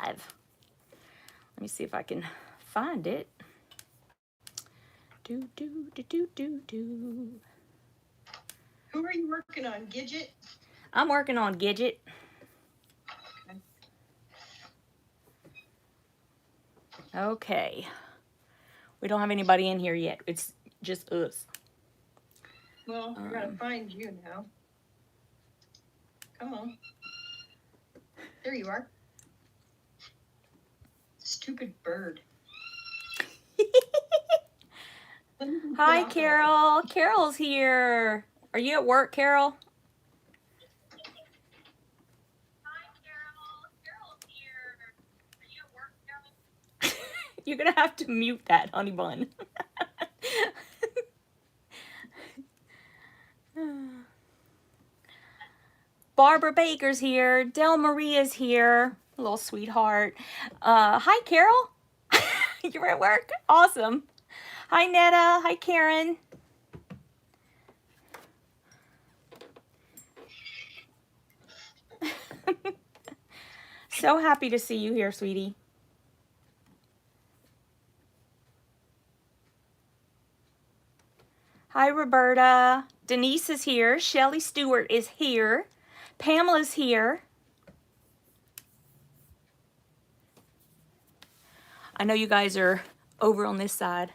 live. Let me see if I can find it. Do. Who are you working on, Gidget? I'm working on Gidget. Okay. We don't have anybody in here yet. It's just us. Well, I gotta find you now. Come on. There you are. Stupid bird. Hi, Carol. Carol's here. Are you at work, Carol? Hi, Carol. Carol's here. Are you at work, Carol? You're going to have to mute that, honey bun. Barbara Baker's here. Del Maria's here. Little sweetheart. Hi, Carol. You're at work? Awesome. Hi, Netta. Hi, Karen. So happy to see you here, sweetie. Hi, Roberta. Denise is here. Shelly Stewart is here. Pamela's here. I know you guys are over on this side.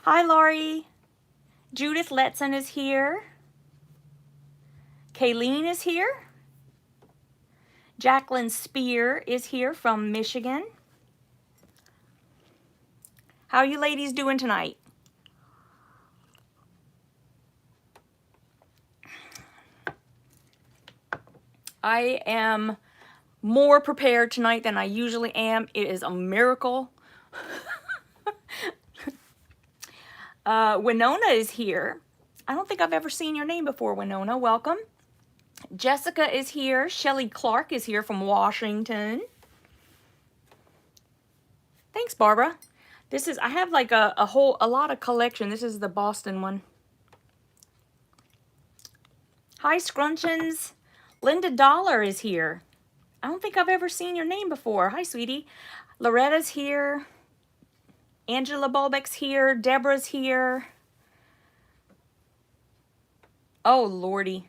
Hi, Laurie. Judith Letson is here. Kayleen is here. Jacqueline Spear is here from Michigan. How are you ladies doing tonight? I am more prepared tonight than I usually am. It is a miracle. Winona is here. I don't think I've ever seen your name before, Winona. Welcome. Jessica is here. Shelly Clark is here from Washington. Thanks, Barbara. This is, I have like a lot of collection. This is the Boston one. Hi, Scrunchions. Linda Dollar is here. I don't think I've ever seen your name before. Hi, sweetie. Loretta's here. Angela Bolbeck's here. Deborah's here. Oh, Lordy.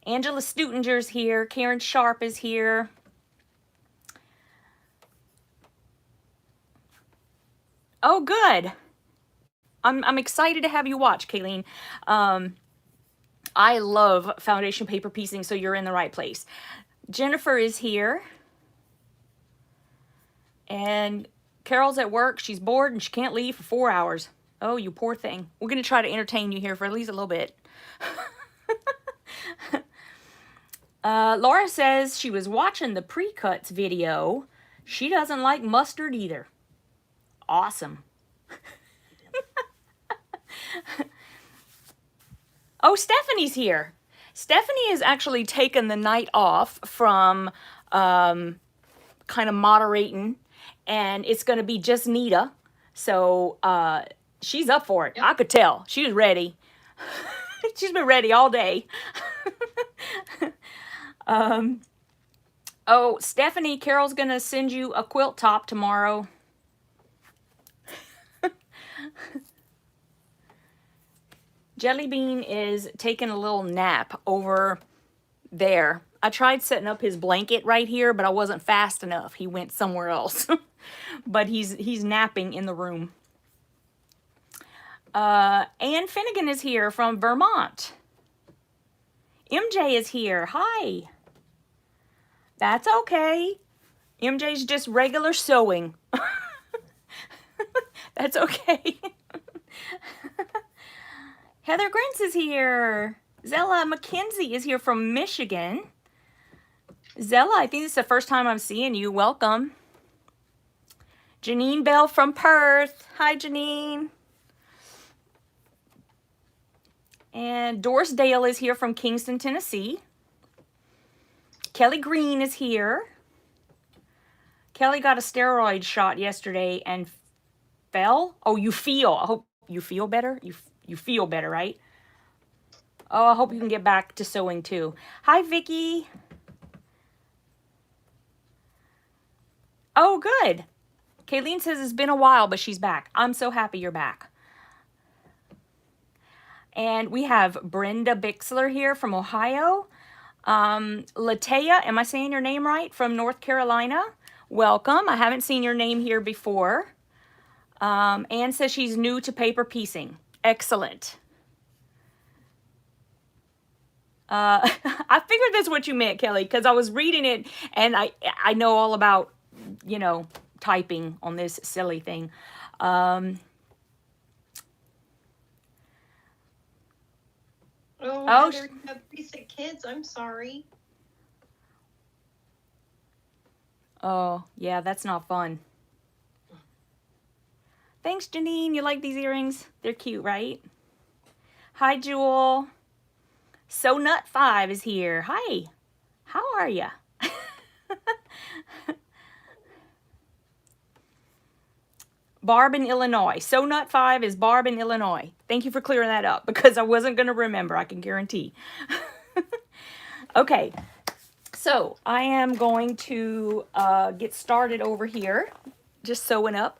Angela Stutinger's here. Karen Sharp is here. Oh, good. I'm excited to have you watch, Kayleen. I love foundation paper piecing, so you're in the right place. Jennifer is here. And Carol's at work. She's bored and she can't leave for 4 hours. Oh, you poor thing. We're going to try to entertain you here for at least a little bit. Laura says she was watching the pre-cuts video. She doesn't like mustard either. Awesome. Oh, Stephanie's here. Stephanie has actually taken the night off from kind of moderating, and it's going to be just Nita. So she's up for it. Yep. I could tell. She was ready. She's been ready all day. Oh, Stephanie, Carol's going to send you a quilt top tomorrow. Jellybean is taking a little nap over there. I tried setting up his blanket right here, but I wasn't fast enough. He went somewhere else. But he's napping in the room. Ann Finnegan is here from Vermont. MJ is here. Hi. That's okay. MJ's just regular sewing. That's okay. Heather Grintz is here. Zella McKenzie is here from Michigan. Zella, I think this is the first time I'm seeing you. Welcome. Janine Bell from Perth. Hi, Janine. And Doris Dale is here from Kingston, Tennessee. Kelly Green is here. Kelly got a steroid shot yesterday and fell. Oh, you feel. I hope you feel better. You feel better, right? Oh, I hope you can get back to sewing too. Hi, Vicky. Oh, good. Kayleen says it's been a while, but she's back. I'm so happy you're back. And we have Brenda Bixler here from Ohio. Latea, am I saying your name right? From North Carolina. Welcome. I haven't seen your name here before. Anne says she's new to paper piecing. Excellent. I figured that's what you meant, Kelly, because I was reading it and I know all about, you know, typing on this silly thing. Oh, Oh, Heather, you have 3 sick kids. I'm sorry. oh, yeah, that's not fun. Thanks, Janine. You like these earrings? They're cute, right? Hi, Jewel. So Nut 5 is here. Hi. How are ya? Barb in Illinois. So Nut 5 is Barb in Illinois. Thank you for clearing that up because I wasn't going to remember, I can guarantee. Okay, so I am going to get started over here, just sewing up.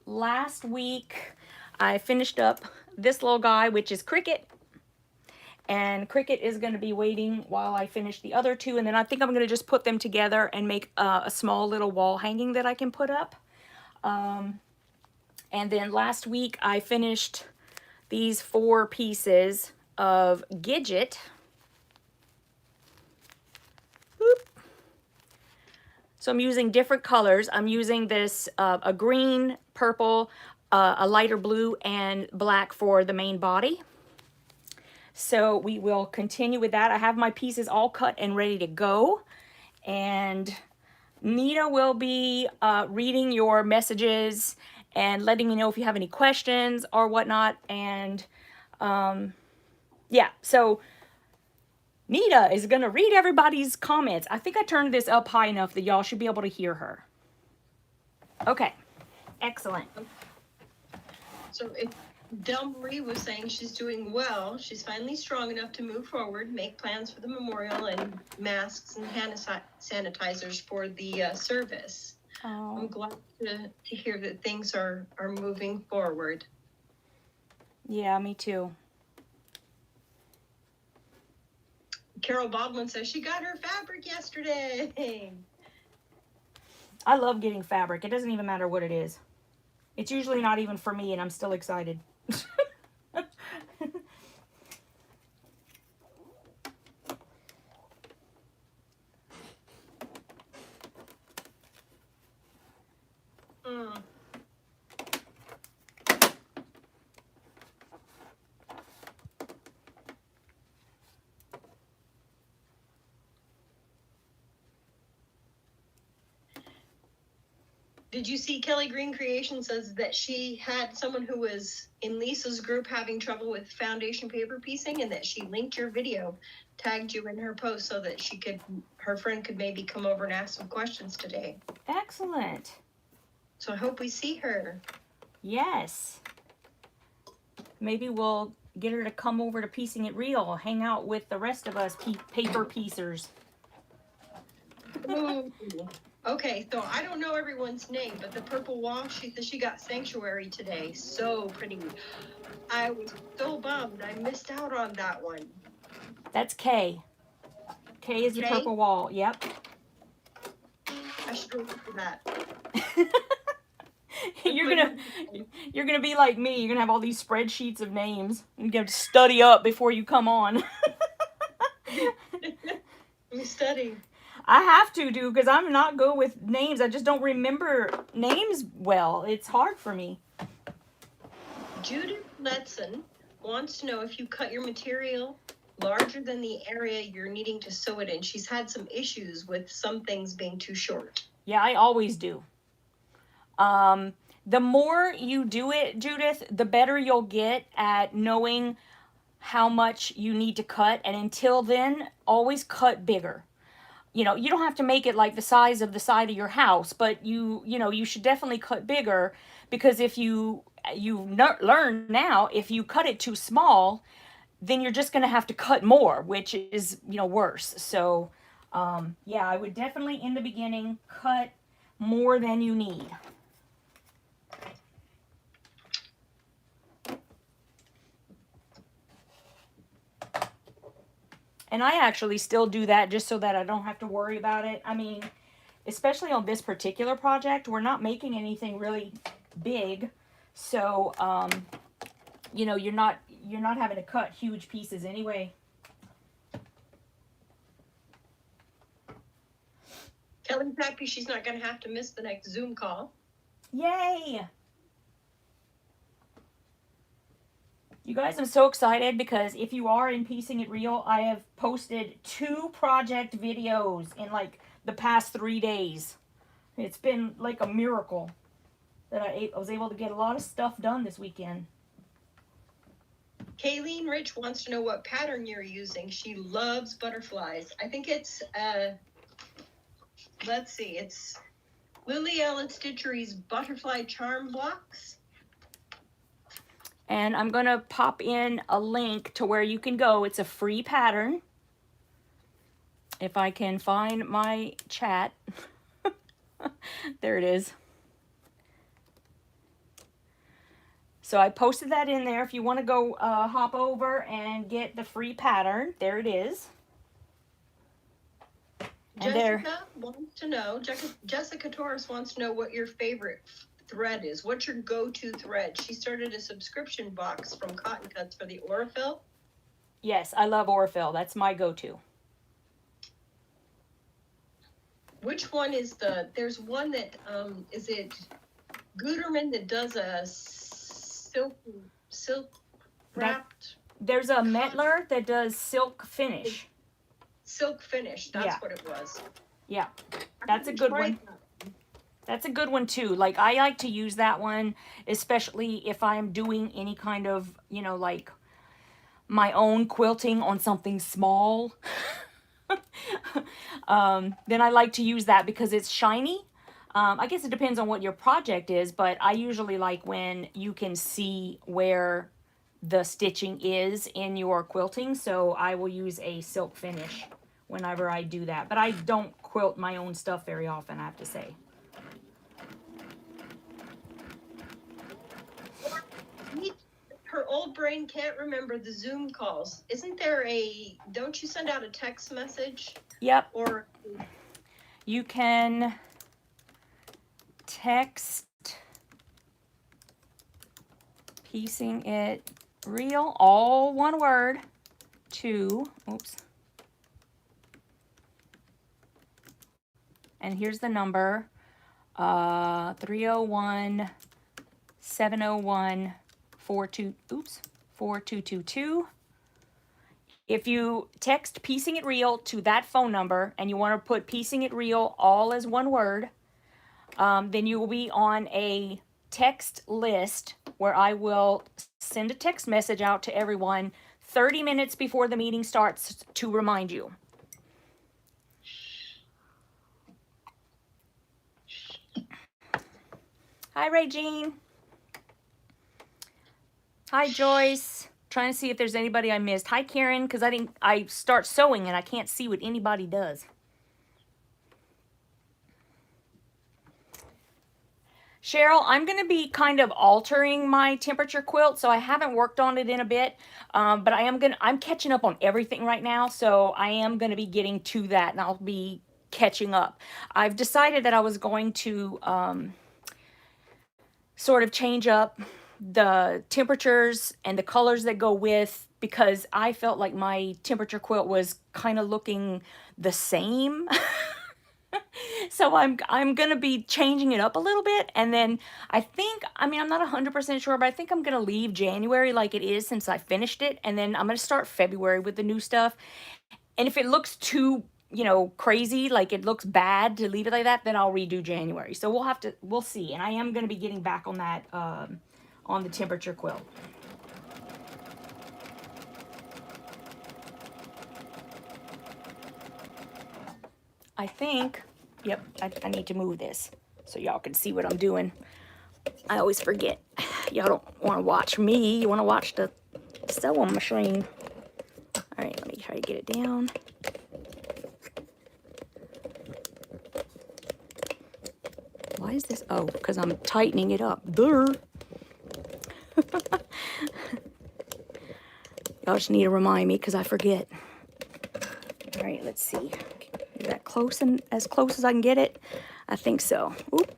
Last week, I finished up this little guy, which is Cricket. And Cricket is going to be waiting while I finish the other two. And then I think I'm going to just put them together and make a small little wall hanging that I can put up. And then last week I finished these 4 pieces of Gidget. Boop. So I'm using different colors. I'm using this, a green, purple, a lighter blue, and black for the main body. So we will continue with that. I have my pieces all cut and ready to go. And Nita will be reading your messages and letting me know if you have any questions or whatnot. And yeah, so Nita is going to read everybody's comments. I think I turned this up high enough that y'all should be able to hear her. Okay, excellent. So if Del Marie was saying she's doing well, she's finally strong enough to move forward, make plans for the memorial and masks and hand sanitizers for the service. Oh. I'm glad to hear that things are moving forward. Yeah, me too. Carol Baldwin says she got her fabric yesterday. I love getting fabric. It doesn't even matter what it is. It's usually not even for me, and I'm still excited. Did you see Kelly Green Creation says that she had someone who was in Lisa's group having trouble with foundation paper piecing, and that she linked your video, tagged you in her post so that her friend could maybe come over and ask some questions today. Excellent. So I hope we see her. Yes. Maybe we'll get her to come over to Piecing It Real, hang out with the rest of us paper piecers. Ooh. Okay, so I don't know everyone's name, but the purple wall, she got Sanctuary today. So pretty. I was so bummed. I missed out on that one. That's Kay. Kay is the Kay? purple wall. Yep. I should go look for that. You're gonna be like me. You're gonna have all these spreadsheets of names. You have to study up before you come on. I'm studying. I have to do because I'm not good with names. I just don't remember names well. It's hard for me. Judith Letson wants to know if you cut your material larger than the area you're needing to sew it in. She's had some issues with some things being too short. Yeah, I always do. The more you do it, Judith, the better you'll get at knowing how much you need to cut. And until then, always cut bigger. You know, you don't have to make it like the size of the side of your house, but you should definitely cut bigger, because if you learn now, if you cut it too small, then you're just going to have to cut more, which is, worse. So, yeah, I would definitely in the beginning cut more than you need. And I actually still do that just so that I don't have to worry about it. I mean, especially on this particular project, we're not making anything really big. So, you know, you're not having to cut huge pieces anyway. Kelly's happy she's not going to have to miss the next Zoom call. Yay! You guys, I'm so excited because if you are in Piecing It Real, I have posted 2 project videos in like the past 3 days. It's been like a miracle that I was able to get a lot of stuff done this weekend. Kayleen Rich wants to know what pattern you're using. She loves butterflies. I think it's, let's see, it's Lillyella Stitchery's Butterfly Charm Blocks. And I'm going to pop in a link to where you can go. It's a free pattern. If I can find my chat. There it is. So I posted that in there. If you want to go hop over and get the free pattern, there it is. And Jessica wants to know, Jessica Torres wants to know what your favorite thread is. What's your go-to thread? She started a subscription box from Cotton Cuts for the Aurifil. Yes, I love Aurifil. That's my go-to. Which one is there's one that, is it Gutermann that does a silk wrapped? There's a Metler that does silk finish. Silk finish, that's what it was. Yeah, that's a good one. That's a good one too. Like, I like to use that one, especially if I'm doing any kind of, you know, like my own quilting on something small. Then I like to use that because it's shiny. I guess it depends on what your project is, but I usually like when you can see where the stitching is in your quilting. So I will use a silk finish whenever I do that. But I don't quilt my own stuff very often, I have to say. Her old brain can't remember the Zoom calls. Isn't there don't you send out a text message? Yep. Or you can text Piecing It Real, all one word, to, oops. And here's the number, 301-701-4222. If you text Piecing It Real to that phone number and you want to put Piecing It Real all as one word, then you will be on a text list where I will send a text message out to everyone 30 minutes before the meeting starts to remind you. Hi, Regine. Hi, Joyce. Trying to see if there's anybody I missed. Hi, Karen, because I start sewing and I can't see what anybody does. Cheryl, I'm going to be kind of altering my temperature quilt, so I haven't worked on it in a bit, but I'm catching up on everything right now, so I am going to be getting to that, and I'll be catching up. I've decided that I was going to sort of change up the temperatures and the colors that go with, because I felt like my temperature quilt was kind of looking the same. So I'm going to be changing it up a little bit, and then I'm not 100% sure, but I think I'm going to leave January like it is since I finished it, and then I'm going to start February with the new stuff. And if it looks too, crazy, like it looks bad to leave it like that, then I'll redo January. So we'll see. And I am going to be getting back on that, on the temperature quilt. I think, yep, I need to move this so y'all can see what I'm doing. I always forget. Y'all don't want to watch me. You want to watch the sewing machine. All right, let me try to get it down. Why is this? Oh, because I'm tightening it up. There. Y'all just need to remind me because I forget. All right, let's see. Is that close and as close as I can get it? I think so. Oop.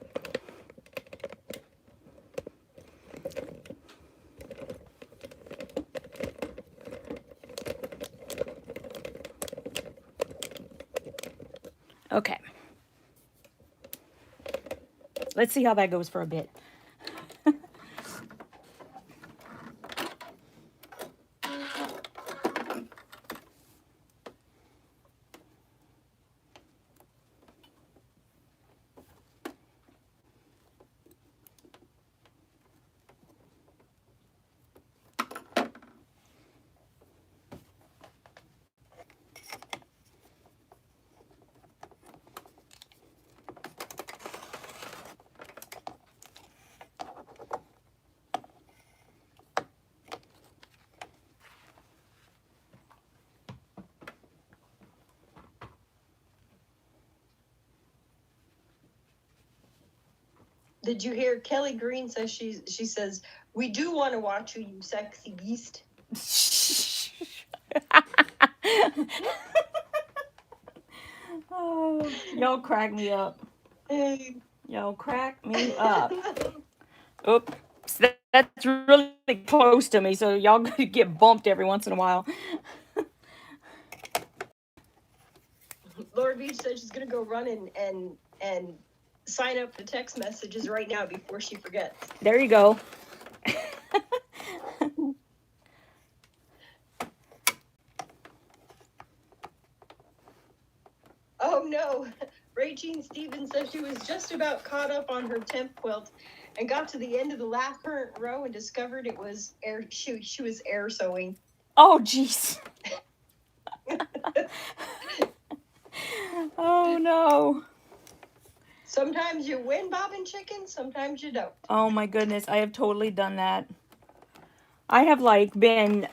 Okay. Let's see how that goes for a bit. Did you hear Kelly Green says she says, we do want to watch you, you sexy beast. Oh, y'all crack me up. Y'all crack me up. Oops. That's really close to me, so y'all get bumped every once in a while. Laura Beach said she's gonna go run and sign up for text messages right now before she forgets. There you go. Oh no, Ray Jean Stevens says she was just about caught up on her temp quilt and got to the end of the last current row and discovered it was air. She was air sewing. Oh jeez. Oh no. Sometimes you win, bobbin chicken. Sometimes you don't. Oh my goodness, I have totally done that. I have like been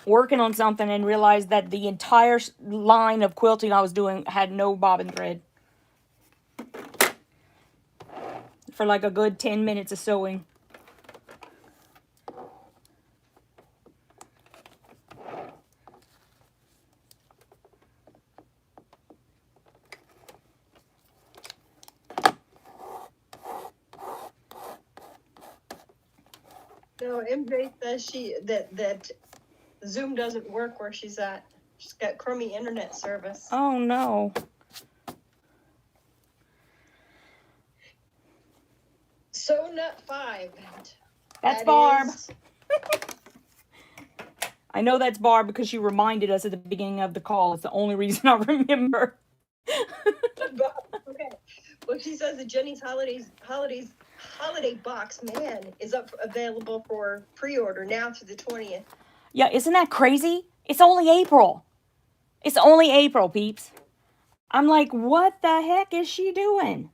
working on something and realized that the entire line of quilting I was doing had no bobbin thread. For like a good 10 minutes of sewing. No, MJ says that Zoom doesn't work where she's at. She's got crummy internet service. Oh no. So Nut 5. That's That Barb. is- I know that's Barb because she reminded us at the beginning of the call. It's the only reason I remember. Okay. Well, she says that Jenny's holiday box, man, is available for pre-order now through the 20th. Yeah, isn't that crazy? It's only April. It's only April, peeps. I'm like, what the heck is she doing?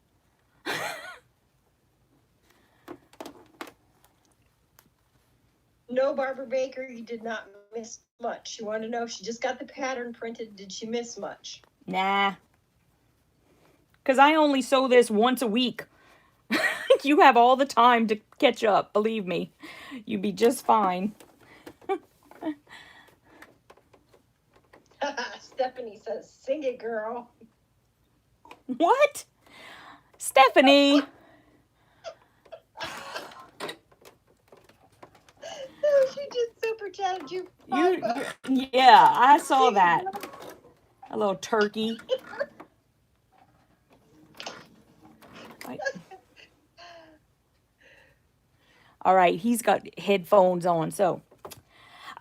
No, Barbara Baker, you did not miss much. You want to know if she just got the pattern printed, did she miss much? Nah. Because I only sew this once a week. You have all the time to catch up, believe me. You'd be just fine. Stephanie says, sing it, girl. What? Stephanie? Oh, she just super chatted you. Yeah, I saw that. A little turkey. All right, he's got headphones on, so.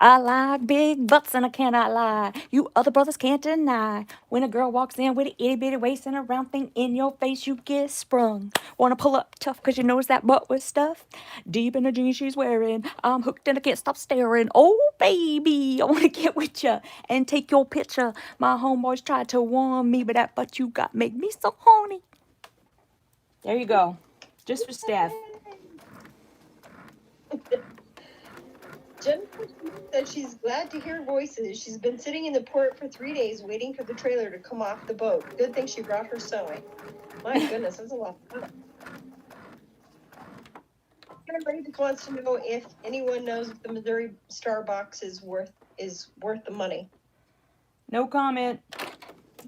I like big butts and I cannot lie. You other brothers can't deny. When a girl walks in with an itty bitty waist and a round thing in your face, you get sprung. Wanna pull up tough cause you notice that butt was stuffed deep in the jeans she's wearing. I'm hooked and I can't stop staring. Oh baby, I wanna get with ya and take your picture. My homeboys tried to warn me, but that butt you got made me so horny. There you go. Just for Steph. Jennifer said she's glad to hear voices. She's been sitting in the port for 3 days waiting for the trailer to come off the boat. Good thing she brought her sewing. My goodness, that's a lot of fun. Everybody wants to know if anyone knows if the Missouri Star box is worth the money. No comment.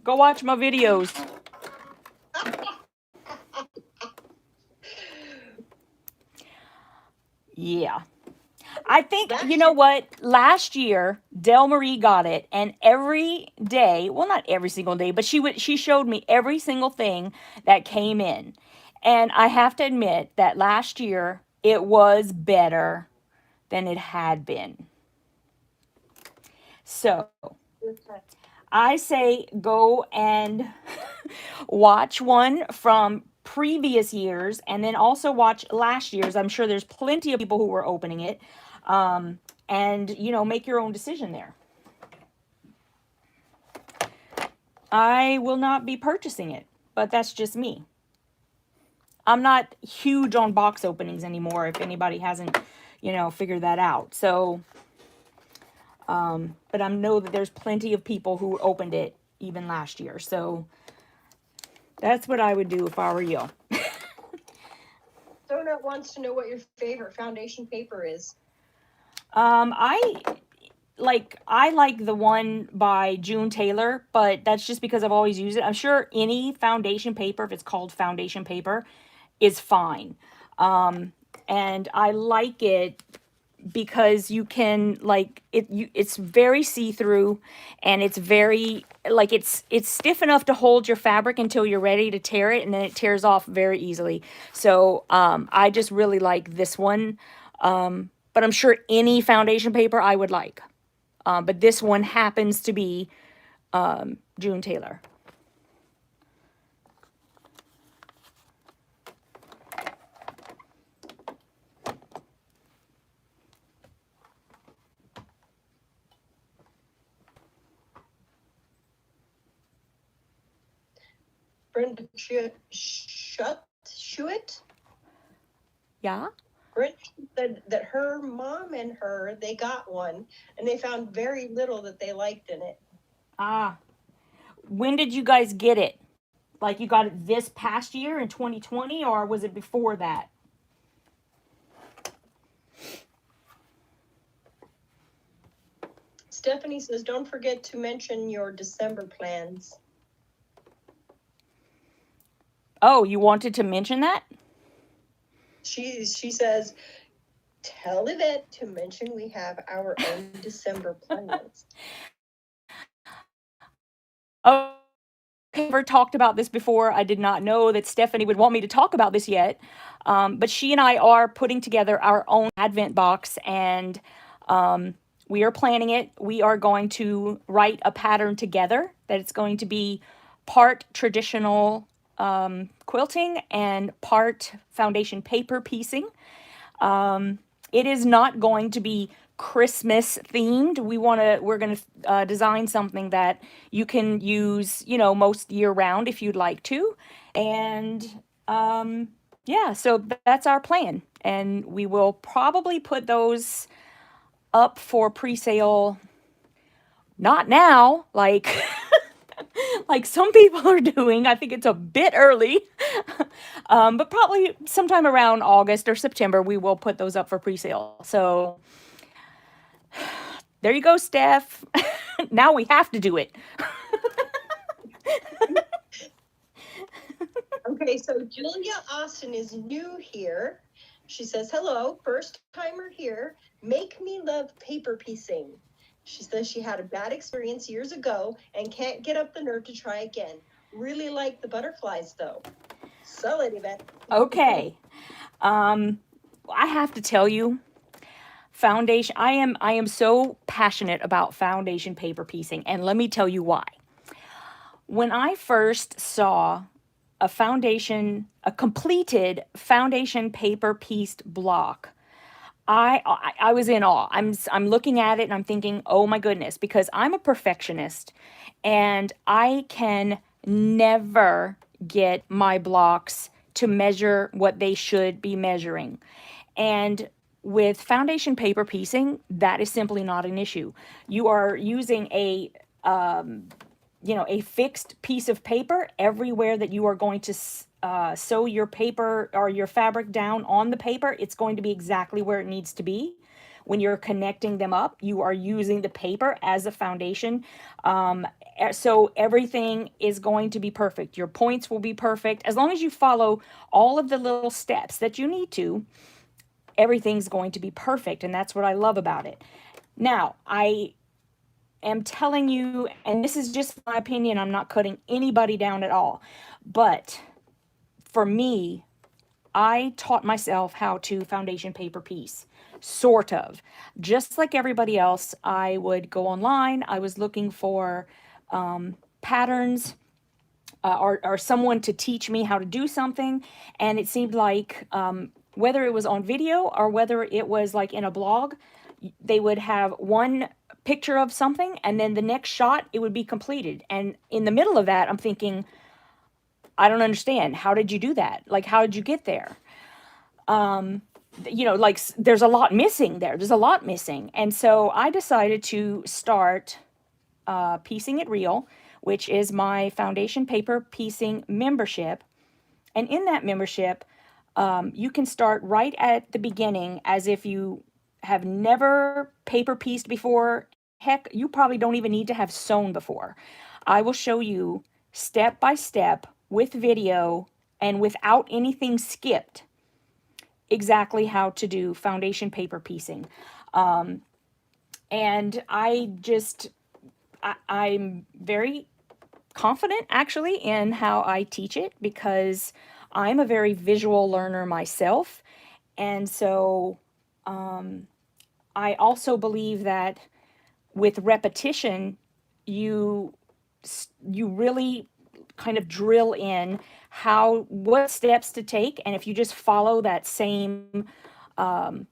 Go watch my videos. Yeah. I think, you know what? Last year, Del Marie got it, and every day, well, not every single day, but she showed me every single thing that came in. And I have to admit that last year, it was better than it had been. So, I say go and watch one from previous years and then also watch last year's. I'm sure there's plenty of people who were opening it. And, you know, make your own decision there. I will not be purchasing it, but that's just me. I'm not huge on box openings anymore, if anybody hasn't, you know, figured that out. So, but I know that there's plenty of people who opened it even last year. So that's what I would do if I were you. Donut wants to know what your favorite foundation paper is. I like the one by June Taylor, but that's just because I've always used it. I'm sure any foundation paper, if it's called foundation paper, is fine. And I like it because you can it's very see-through, and it's very it's stiff enough to hold your fabric until you're ready to tear it, and then it tears off very easily. So I just really like this one. But I'm sure any foundation paper I would like. But this one happens to be June Taylor. Brenda Schuett. Yeah? Brenda said that her mom and her, they got one, and they found very little that they liked in it. Ah. When did you guys get it? Like, you got it this past year in 2020, or was it before that? Stephanie says, don't forget to mention your December plans. Oh, you wanted to mention that? She says, tell Yvette to mention we have our own December plans. Oh, I've never talked about this before. I did not know that Stephanie would want me to talk about this yet. But she and I are putting together our own Advent box, and we are planning it. We are going to write a pattern together that it's going to be part traditional quilting and part foundation paper piecing. It is not going to be Christmas themed. We're going to design something that you can use, you know, most year round if you'd like to. And yeah, so that's our plan. And we will probably put those up for pre-sale, not now, like like some people are doing. I think it's a bit early. But probably sometime around August or September, we will put those up for pre-sale. So there you go, Steph. Now we have to do it. Okay, so Julia Austin is new here. She says, hello, first timer here. Make me love paper piecing. She says she had a bad experience years ago and can't get up the nerve to try again. Really like the butterflies, though. Sell it, Yvette. Okay. I have to tell you, foundation, I am so passionate about foundation paper piecing, and let me tell you why. When I first saw a completed foundation paper pieced block, I was in awe. I'm looking at it and I'm thinking, oh my goodness, because I'm a perfectionist and I can never get my blocks to measure what they should be measuring. And with foundation paper piecing, that is simply not an issue. You are using a fixed piece of paper everywhere that you are going to sew your paper or your fabric down on the paper, it's going to be exactly where it needs to be. When you're connecting them up, you are using the paper as a foundation. So everything is going to be perfect. Your points will be perfect. As long as you follow all of the little steps that you need to, everything's going to be perfect. And that's what I love about it. Now, I am telling you, and this is just my opinion, I'm not cutting anybody down at all, but for me, I taught myself how to foundation paper piece, sort of. Just like everybody else, I would go online. I was looking for patterns or someone to teach me how to do something. And it seemed like whether it was on video or whether it was like in a blog, they would have one picture of something and then the next shot, it would be completed. And in the middle of that, I'm thinking, I don't understand. How did you do that? Like, how did you get there? You know, like there's a lot missing there. There's a lot missing. And so I decided to start Piecing It Real, which is my foundation paper piecing membership. And in that membership, you can start right at the beginning as if you have never paper pieced before. Heck, you probably don't even need to have sewn before. I will show you step by step with video and without anything skipped exactly how to do foundation paper piecing. And I'm very confident actually in how I teach it because I'm a very visual learner myself. And so I also believe that with repetition, you really kind of drill in what steps to take. And if you just follow that same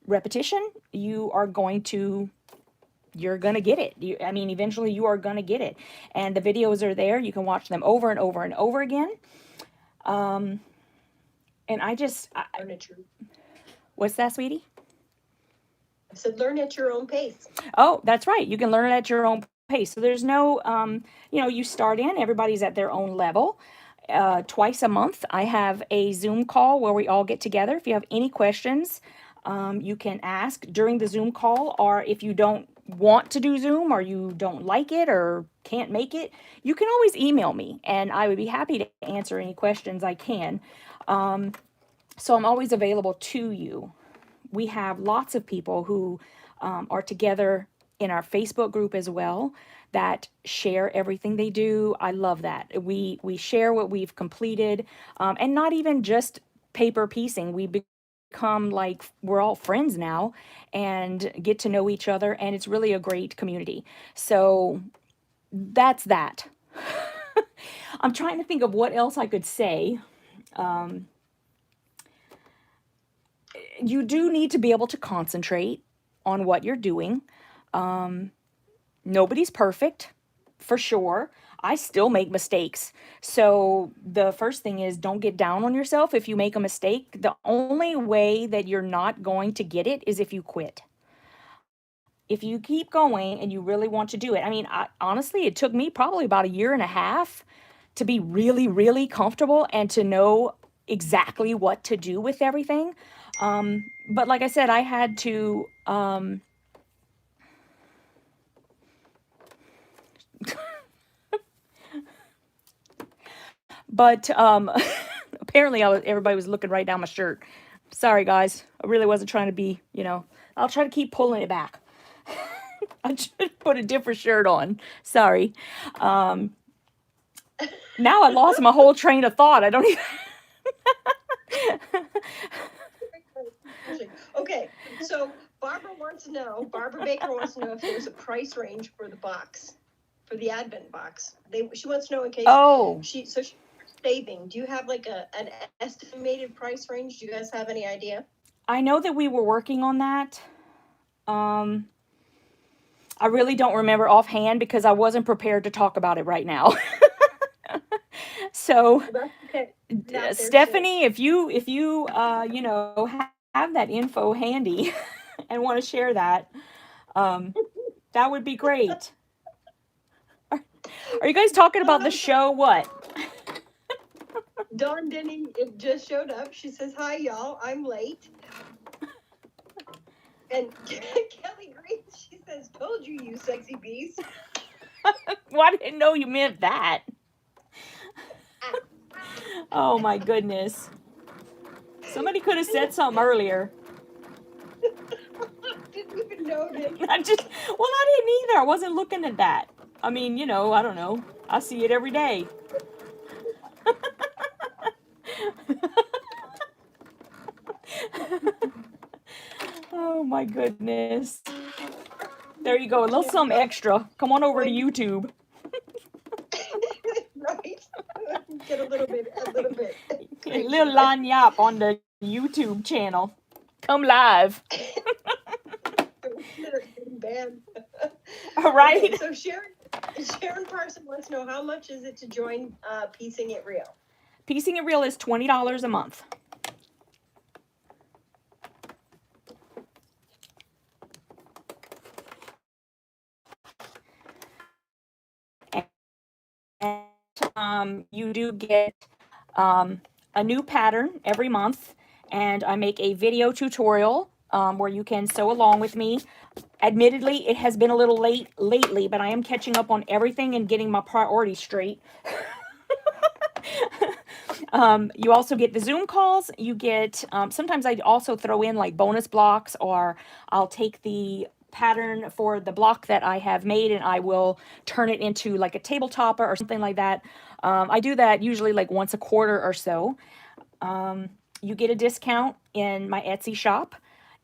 repetition, you're going to get it. Eventually you are going to get it. And the videos are there. You can watch them over and over and over again. And what's that, sweetie? I said, learn at your own pace. Oh, that's right. You can learn it at your own pace. So there's no, you start in, everybody's at their own level. Twice a month, I have a Zoom call where we all get together. If you have any questions, you can ask during the Zoom call, or if you don't want to do Zoom or you don't like it or can't make it, you can always email me and I would be happy to answer any questions I can. So I'm always available to you. We have lots of people who are together in our Facebook group as well that share everything they do. I love that. We share what we've completed, and not even just paper piecing. We become like we're all friends now and get to know each other, and it's really a great community. So that's that. I'm trying to think of what else I could say. You do need to be able to concentrate on what you're doing. Nobody's perfect, for sure. I still make mistakes. So the first thing is don't get down on yourself if you make a mistake. The only way that you're not going to get it is if you quit. If you keep going and you really want to do it. Honestly, it took me probably about 1.5 years to be really, really comfortable and to know exactly what to do with everything. But like I said, I had to, but apparently everybody was looking right down my shirt. Sorry, guys. I really wasn't trying to be, I'll try to keep pulling it back. I should put a different shirt on. Sorry. Now I lost my whole train of thought. I don't even... Okay, so Barbara Baker wants to know if there's a price range for the box, for the Advent box. She wants to know in case she's saving. Do you have like an estimated price range? Do you guys have any idea? I know that we were working on that. I really don't remember offhand because I wasn't prepared to talk about it right now. So, okay. Stephanie, if you have that info handy and want to share that, that would be great. Are you guys talking about the show? What? Dawn Denny it just showed up. She says, "Hi, y'all. I'm late." And Kelly Green, she says, "Told you, you sexy beast." Well, I didn't know you meant that. Oh my goodness. Somebody could have said something earlier. Didn't even notice. I didn't either. I wasn't looking at that. I mean, you know, I don't know. I see it every day. Oh my goodness. There you go. A little something extra. Come on over to YouTube. Right? Get a little bit. A Crazy, little right? lanyap on the YouTube channel. Come live. Band. All right. Okay, so Sharon Parson wants to know, how much is it to join Piecing It Real? Piecing It Real is $20 a month. And you do get a new pattern every month, and I make a video tutorial where you can sew along with me. Admittedly, it has been a little late lately, but I am catching up on everything and getting my priorities straight. You also get the Zoom calls. You get, sometimes I also throw in like bonus blocks, or I'll take the pattern for the block that I have made and I will turn it into like a table topper or something like that. I do that usually like once a quarter or so. You get a discount in my Etsy shop,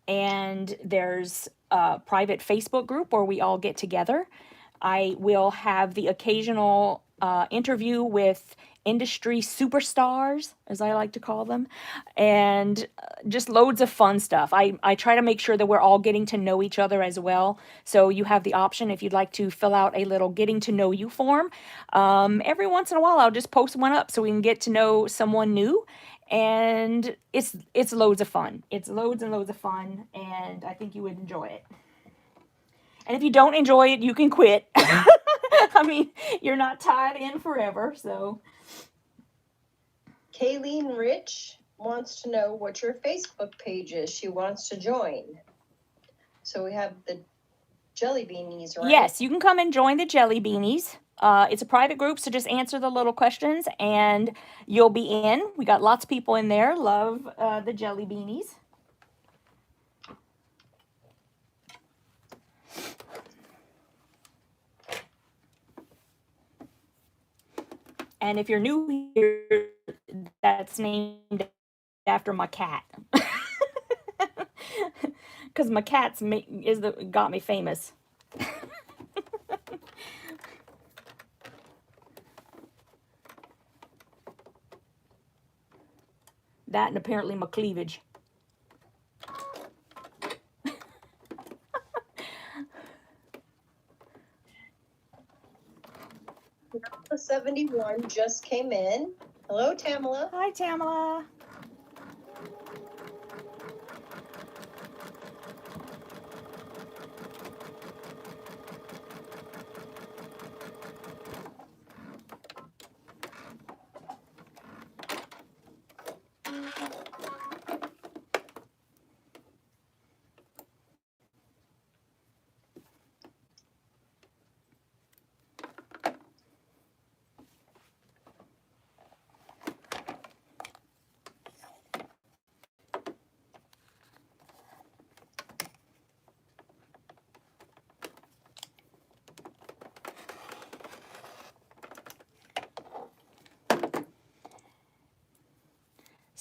and there's a private Facebook group where we all get together. I will have the occasional interview with industry superstars, as I like to call them, and just loads of fun stuff. I try to make sure that we're all getting to know each other as well. So you have the option, if you'd like to fill out a little getting to know you form. Every once in a while, I'll just post one up so we can get to know someone new. And it's loads of fun. It's loads and loads of fun, and I think you would enjoy it. And if you don't enjoy it, you can quit. I mean, you're not tied in forever, so. Kayleen Rich wants to know what your Facebook page is. She wants to join. So we have the Jellybeanies, right? Yes, you can come and join the Jellybeanies. It's a private group, so just answer the little questions and you'll be in. We got lots of people in there. Love the Jellybeanies. And if you're new here, that's named after my cat. Because my cat's got me famous. That and apparently my cleavage. 71 just came in. Hello, Tamala. Hi, Tamala.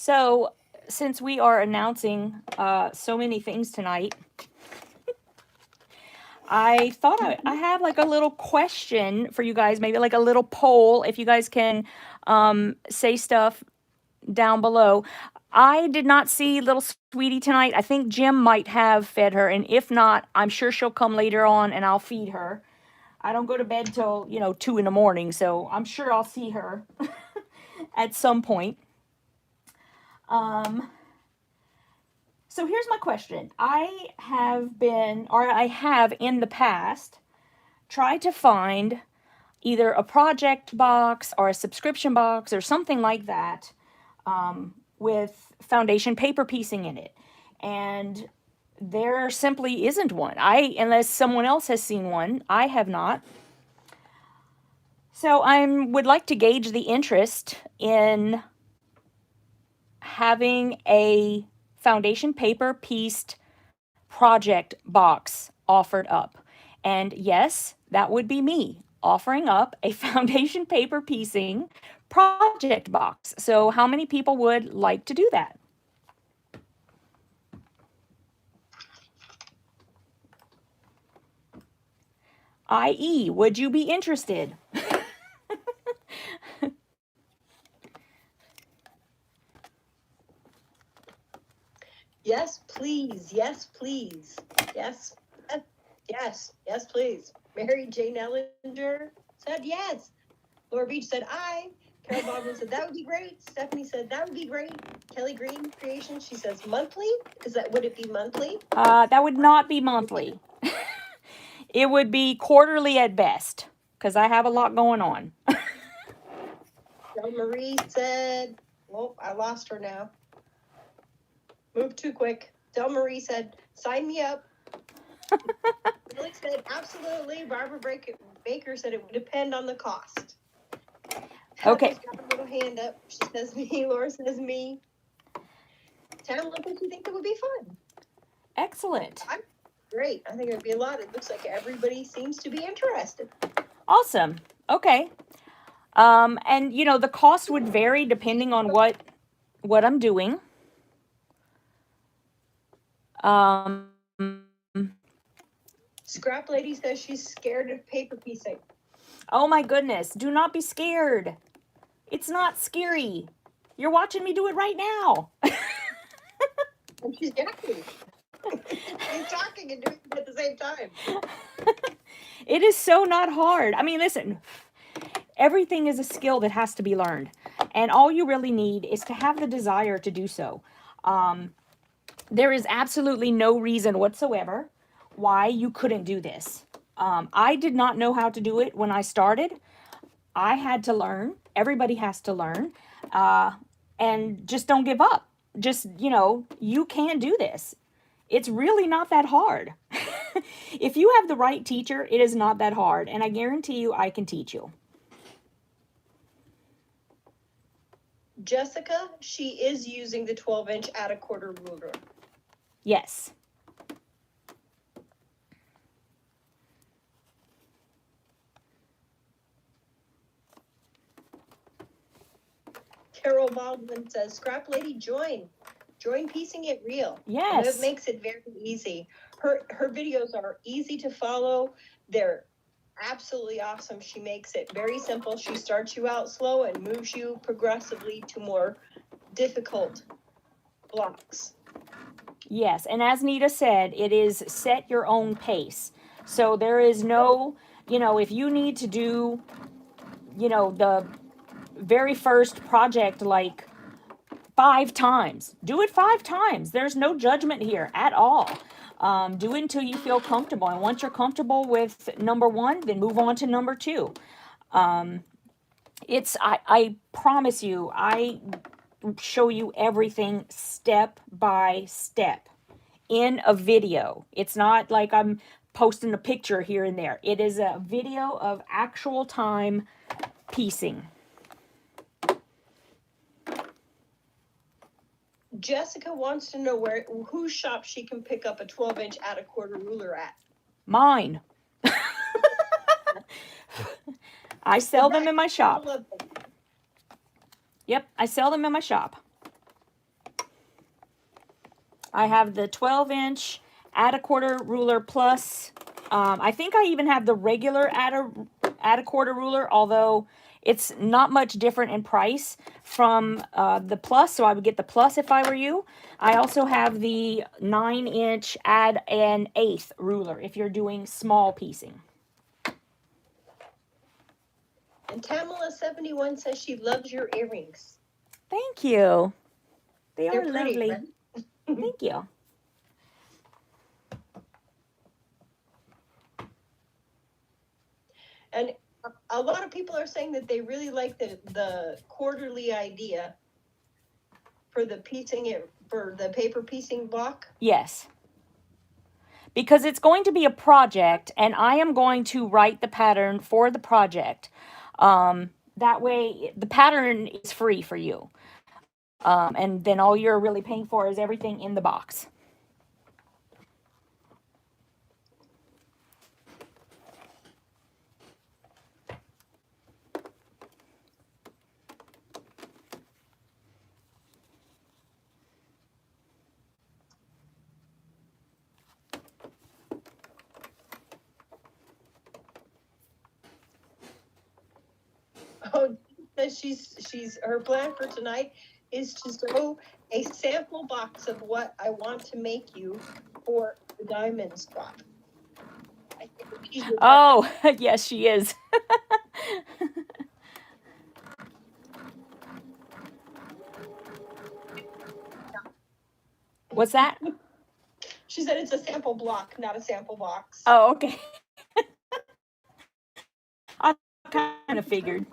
So, since we are announcing so many things tonight, I thought I have like a little question for you guys, maybe like a little poll, if you guys can say stuff down below. I did not see little Sweetie tonight. I think Jim might have fed her, and if not, I'm sure she'll come later on and I'll feed her. I don't go to bed till, 2 in the morning, so I'm sure I'll see her at some point. So here's my question. I have in the past tried to find either a project box or a subscription box or something like that with foundation paper piecing in it. And there simply isn't one. Unless someone else has seen one, I have not. So I would like to gauge the interest in having a foundation paper pieced project box offered up. And yes, that would be me offering up a foundation paper piecing project box. So how many people would like to do that? I.e., would you be interested? Yes, please. Yes, please. Yes. Yes, please. Mary Jane Ellinger said yes. Laura Beach said aye. Carol Baldwin said that would be great. Stephanie said that would be great. Kelly Green Creation, she says monthly. Would it be monthly? That would not be monthly. It would be quarterly at best, because I have a lot going on. Del Marie said, well, I lost her now. Move too quick. Del Marie said, sign me up. Billy said, absolutely. Barbara Baker said it would depend on the cost. Okay. Heather's got a little hand up. She says me. Laura says me. Tam, look what you think it would be fun. Excellent. Great. I think it would be a lot. It looks like everybody seems to be interested. Awesome. Okay. And you know, the cost would vary depending on what I'm doing. Scrap Lady says she's scared of paper piecing. Oh my goodness, do not be scared. It's not scary. You're watching me do it right now. And she's yapping. She's talking and doing it at the same time. It is so not hard. I mean, listen, everything is a skill that has to be learned. And all you really need is to have the desire to do so. There is absolutely no reason whatsoever why you couldn't do this. I did not know how to do it when I started. I had to learn. Everybody has to learn. And just don't give up. Just, you know, you can do this. It's really not that hard. If you have the right teacher, it is not that hard. And I guarantee you, I can teach you. Jessica, she is using the 12-inch at a quarter ruler. Yes. Carol Baldwin says, Scrap Lady, join piecing it real. Yes. And it makes it very easy. Her videos are easy to follow. They're absolutely awesome. She makes it very simple. She starts you out slow and moves you progressively to more difficult blocks. Yes, and as Nita said, it is set your own pace. So there is no, you know, if you need to do, you know, the very first project like 5 times, do it 5 times. There's no judgment here at all. Do it until you feel comfortable. And once you're comfortable with number 1, then move on to number 2. I promise you, I show you everything step by step in a video. It's not like I'm posting a picture here and there. It is a video of actual time piecing. Jessica wants to know whose shop she can pick up a 12-inch at a quarter ruler at. Mine. I sell them in my shop. Yep, I sell them in my shop. I have the 12-inch at a quarter ruler plus. I think I even have the regular at a quarter ruler, although it's not much different in price from the plus, so I would get the plus if I were you. I also have the 9-inch add an 1/8 ruler if you're doing small piecing. And Tamala71 says she loves your earrings. Thank you. They're Pretty, lovely. right? Thank you. And a lot of people are saying that they really like the quarterly idea. for the paper piecing block? Yes. Because it's going to be a project, and I am going to write the pattern for the project. That way, the pattern is free for you. And then all you're really paying for is everything in the box. Oh, her plan for tonight is to sew a sample box of what I want to make you for the diamond swap. Oh, yes, she is. What's that? She said it's a sample block, not a sample box. Oh, okay. I kind of figured.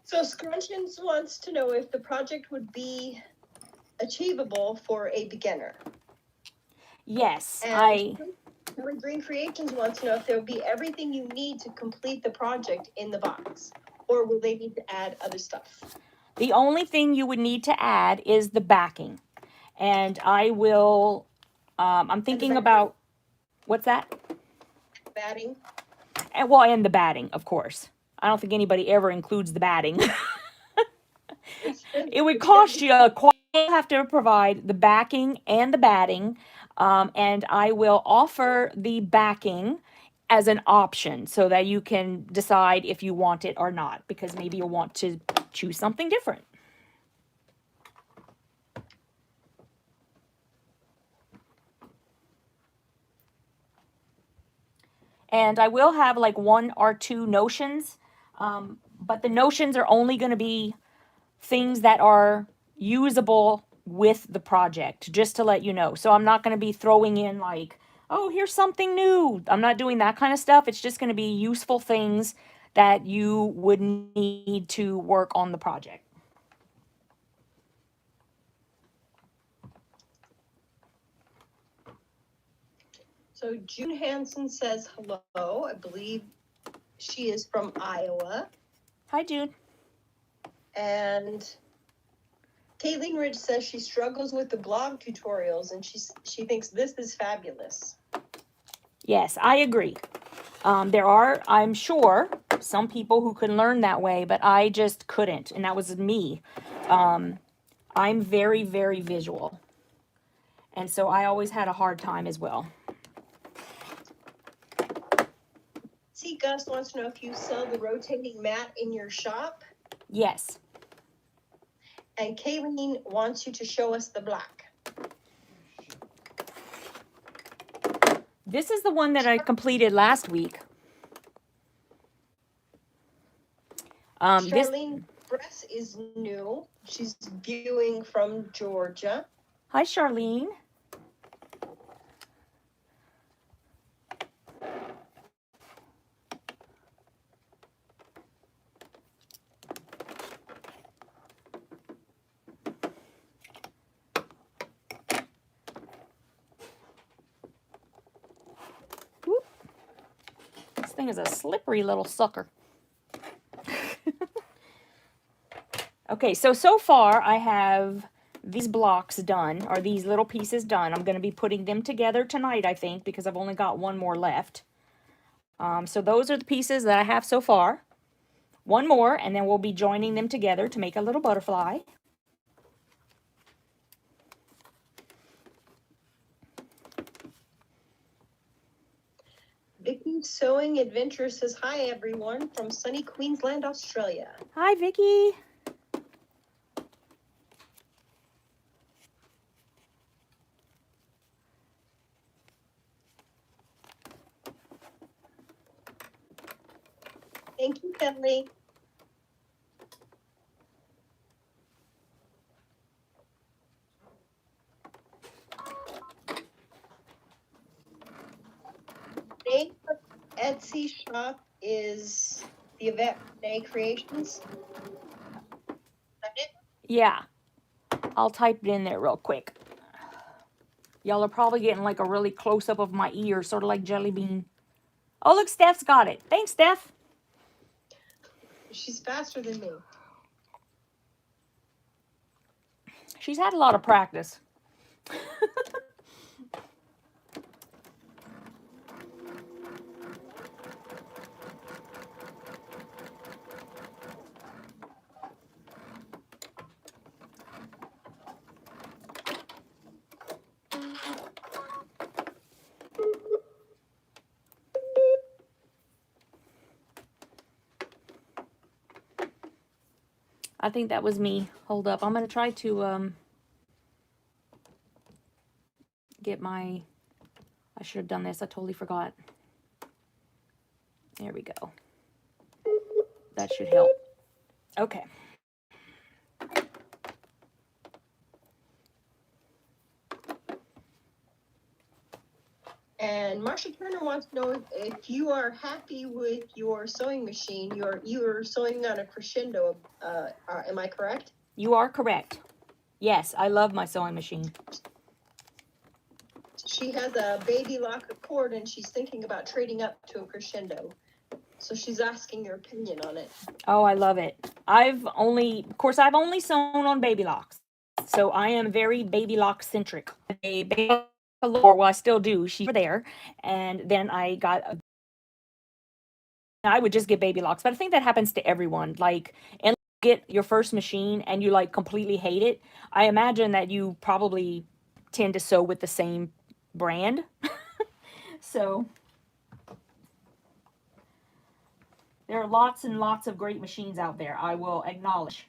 So Scrunchins wants to know if the project would be achievable for a beginner. Yes, And Kelly Green Creations wants to know if there will be everything you need to complete the project in the box, or will they need to add other stuff? The only thing you would need to add is the backing. And I will, I'm thinking about, what's that? Batting. And the batting, of course. I don't think anybody ever includes the batting. It would cost you you'll have to provide the backing and the batting. And I will offer the backing as an option so that you can decide if you want it or not, because maybe you'll want to choose something different. And I will have like 1 or 2 notions, but the notions are only going to be things that are usable with the project, just to let you know. So I'm not going to be throwing in like, oh, here's something new. I'm not doing that kind of stuff. It's just going to be useful things that you would need to work on the project. So June Hansen says hello. I believe she is from Iowa. Hi, June. And Caitlin Ridge says she struggles with the blog tutorials, and she thinks this is fabulous. Yes, I agree. There are, I'm sure, some people who can learn that way, but I just couldn't, and that was me. I'm very, very visual, and so I always had a hard time as well. See, Gus wants to know if you sell the rotating mat in your shop. Yes. And Kayleen wants you to show us the black. This is the one that I completed last week. Charlene Bress is new. She's viewing from Georgia. Hi, Charlene. Whoop. This thing is a slippery little sucker. Okay, so far I have these blocks done, or these little pieces done. I'm going to be putting them together tonight, I think, because I've only got 1 more left. So those are the pieces that I have so far. 1 more, and then we'll be joining them together to make a little butterfly. Vicky Sewing Adventure says, hi, everyone, from sunny Queensland, Australia. Hi, Vicky. Thank you, Kelly. Name of Etsy shop is TheYvetteRene Creations. Is that it? Yeah, I'll type it in there real quick. Y'all are probably getting like a really close-up of my ear, sort of like Jellybean. Oh, look, Steph's got it. Thanks, Steph. She's faster than me. She's had a lot of practice. I think that was me. Hold up. I'm going to try to get my... I should have done this. I totally forgot. There we go. That should help. Okay. And Marsha Turner wants to know if you are happy with your sewing machine. You're sewing on a crescendo. Am I correct? You are correct. Yes, I love my sewing machine. She has a baby lock cord and she's thinking about trading up to a crescendo. So she's asking your opinion on it. Oh, I love it. Of course, I've only sewn on baby locks. So I am very baby lock centric. A baby lock galore, well, I still do. She's there. And then I would just get baby locks. But I think that happens to everyone. Like, and get your first machine and you like completely hate it. I imagine that you probably tend to sew with the same brand. So there are lots and lots of great machines out there, I will acknowledge.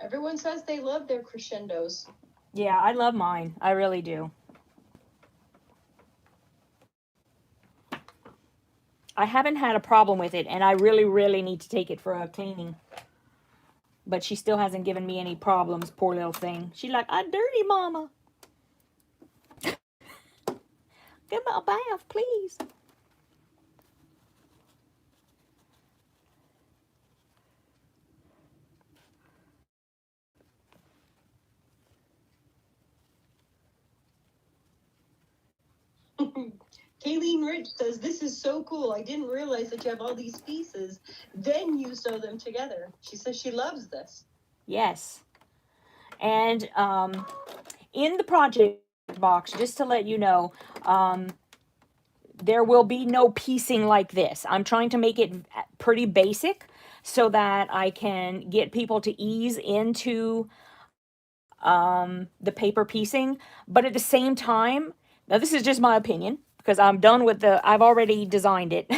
Everyone says they love their crescendos. Yeah, I love mine. I really do. I haven't had a problem with it, and I really, really need to take it for a cleaning. But she still hasn't given me any problems, poor little thing. She's like, I'm dirty, Mama. Give me a bath, please. Kayleen Rich says, this is so cool. I didn't realize that you have all these pieces. Then you sew them together. She says she loves this. Yes. And in the project box, just to let you know, there will be no piecing like this. I'm trying to make it pretty basic so that I can get people to ease into the paper piecing. But at the same time, now this is just my opinion because I'm done with I've already designed it.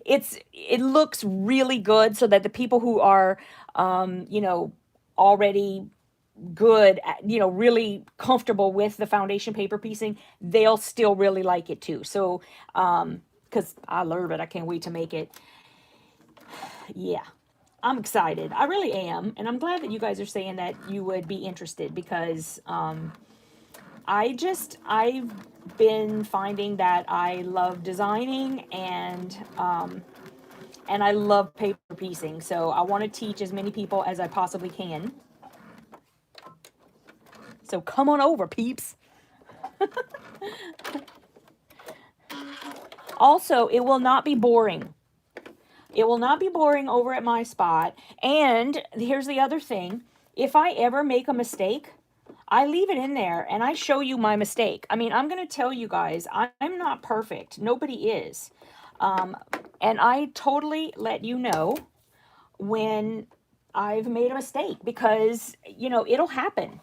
It looks really good so that the people who are, already good, really comfortable with the foundation paper piecing, they'll still really like it too. So, because I love it, I can't wait to make it. Yeah, I'm excited. I really am. And I'm glad that you guys are saying that you would be interested because, I've been finding that I love designing and I love paper piecing. So I want to teach as many people as I possibly can. So come on over, peeps. Also, it will not be boring. It will not be boring over at my spot. And here's the other thing. If I ever make a mistake, I leave it in there and I show you my mistake. I mean, I'm going to tell you guys, I'm not perfect. Nobody is. And I totally let you know when I've made a mistake because, it'll happen.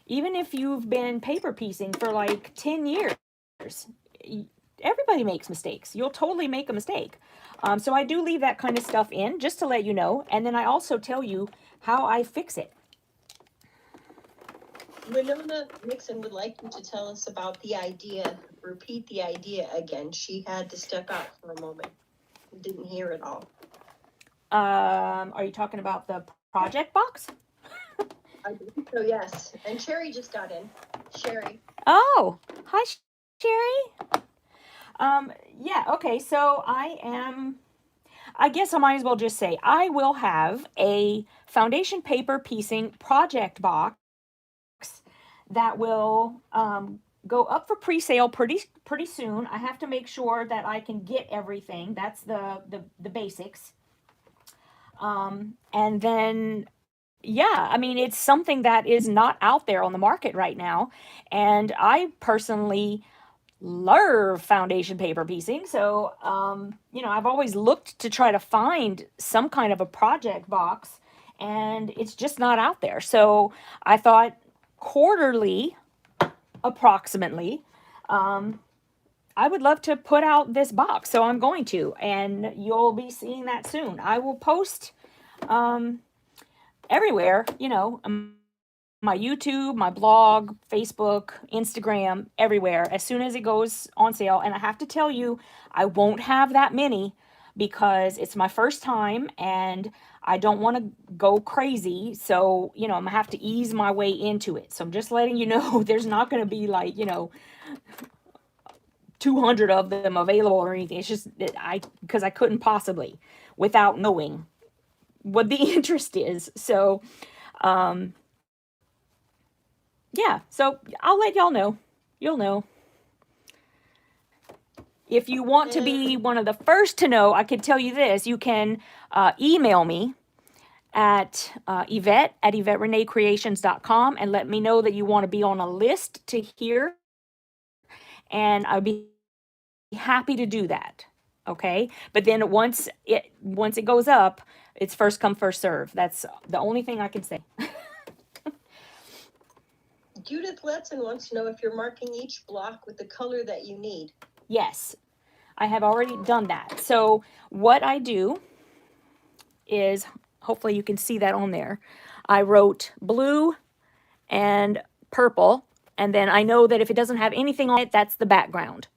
Even if you've been paper piecing for like 10 years, everybody makes mistakes. You'll totally make a mistake. So I do leave that kind of stuff in just to let you know. And then I also tell you how I fix it. Winona Nixon would like you to tell us about the idea. Repeat the idea again. She had to step out for a moment. Didn't hear it all. Are you talking about the project box? I believe so, yes. And Sherry just got in. Sherry. Oh, hi, Sherry. Yeah, okay, so I guess I might as well just say I will have a foundation paper piecing project box that will go up for pre-sale pretty soon. I have to make sure that I can get everything. That's the basics. And then yeah, I mean, it's something that is not out there on the market right now. And I personally love foundation paper piecing. So, I've always looked to try to find some kind of a project box, and it's just not out there. So I thought quarterly, approximately, I would love to put out this box. So I'm going to, and you'll be seeing that soon. I will post everywhere, my YouTube, my blog, Facebook, Instagram, everywhere, as soon as it goes on sale. And I have to tell you, I won't have that many because it's my first time and I don't want to go crazy. So, I'm going to have to ease my way into it. So I'm just letting you know there's not going to be like, 200 of them available or anything. It's just that because I couldn't possibly without knowing what the interest is. So, yeah, so I'll let y'all know. You'll know. If you want to be one of the first to know, I could tell you this. You can email me at Yvette at YvetteReneCreations.com and let me know that you want to be on a list to hear. And I'd be happy to do that. Okay. But then once it goes up, it's first come, first serve. That's the only thing I can say. Judith Letson wants to know if you're marking each block with the color that you need. Yes, I have already done that. So what I do is, hopefully you can see that on there. I wrote blue and purple, and then I know that if it doesn't have anything on it, that's the background.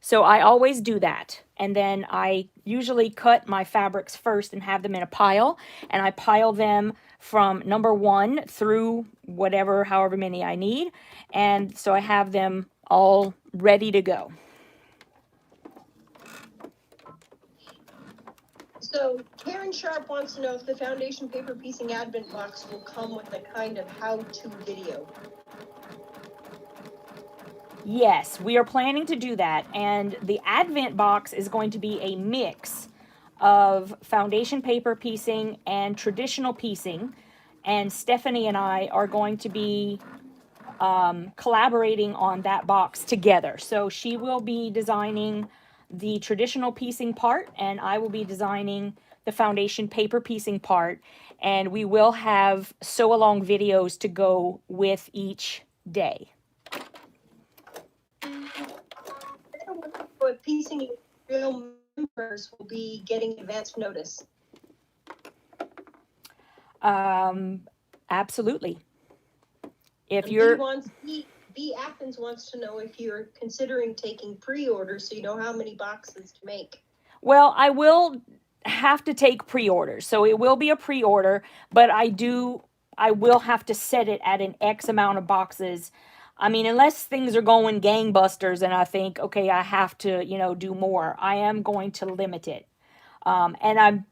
So I always do that. And then I usually cut my fabrics first and have them in a pile. And I pile them from number 1 through however many I need. And so I have them all ready to go. So Karen Sharp wants to know if the foundation paper piecing advent box will come with a kind of how-to video. Yes, we are planning to do that. And the advent box is going to be a mix of foundation paper piecing and traditional piecing. And Stephanie and I are going to be collaborating on that box together. So she will be designing the traditional piecing part, and I will be designing the foundation paper piecing part. And we will have sew-along videos to go with each day. But piecing real members will be getting advance notice. Absolutely. If And you're B Athens wants to know if you're considering taking pre-orders so you know how many boxes to make. Well, I will have to take pre-orders. So it will be a pre-order, but I will have to set it at an X amount of boxes. I mean, unless things are going gangbusters and I think, okay, I have to, do more, I am going to limit it. And I'm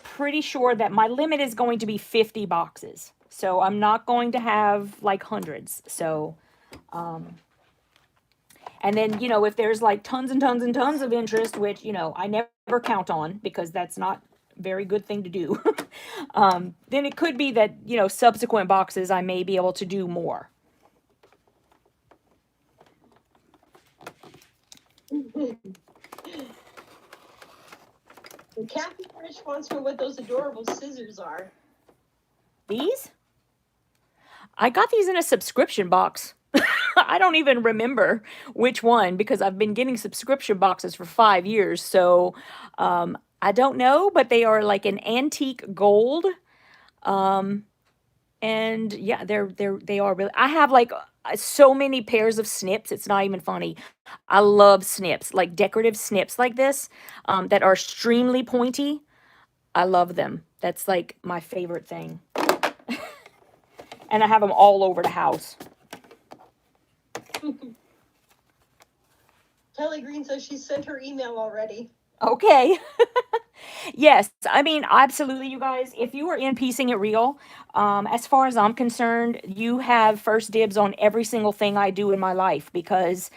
pretty sure that my limit is going to be 50 boxes. So I'm not going to have like hundreds. So, and then, if there's like tons and tons and tons of interest, which, I never count on because that's not a very good thing to do, then it could be that, subsequent boxes I may be able to do more. Kathy Rich wants to know what those adorable scissors are. These? I got these in a subscription box. I don't even remember which one because I've been getting subscription boxes for 5 years. So I don't know, but they are like an antique gold. And yeah, they are really, I have like so many pairs of snips, it's not even funny. I love snips, like decorative snips like this, that are extremely pointy. I love them. That's like my favorite thing. And I have them all over the house. Kelly Green says she sent her email already. Okay. Yes, I mean, absolutely, you guys. If you are in Piecing It Real, as far as I'm concerned, you have first dibs on every single thing I do in my life, because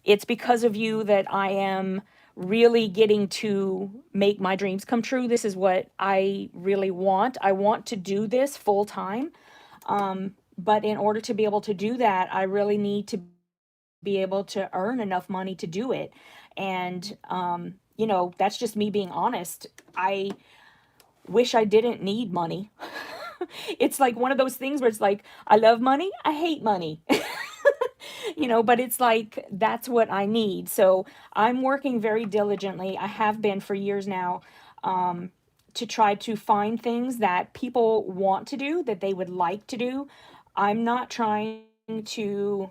it's because of you that I am really getting to make my dreams come true. This is what I really want. I want to do this full time. But in order to be able to do that, I really need to be able to earn enough money to do it. And, that's just me being honest. I wish I didn't need money. It's like one of those things where it's like, I love money, I hate money. But it's like, that's what I need. So I'm working very diligently. I have been for years now, to try to find things that people want to do, that they would like to do. I'm not trying to,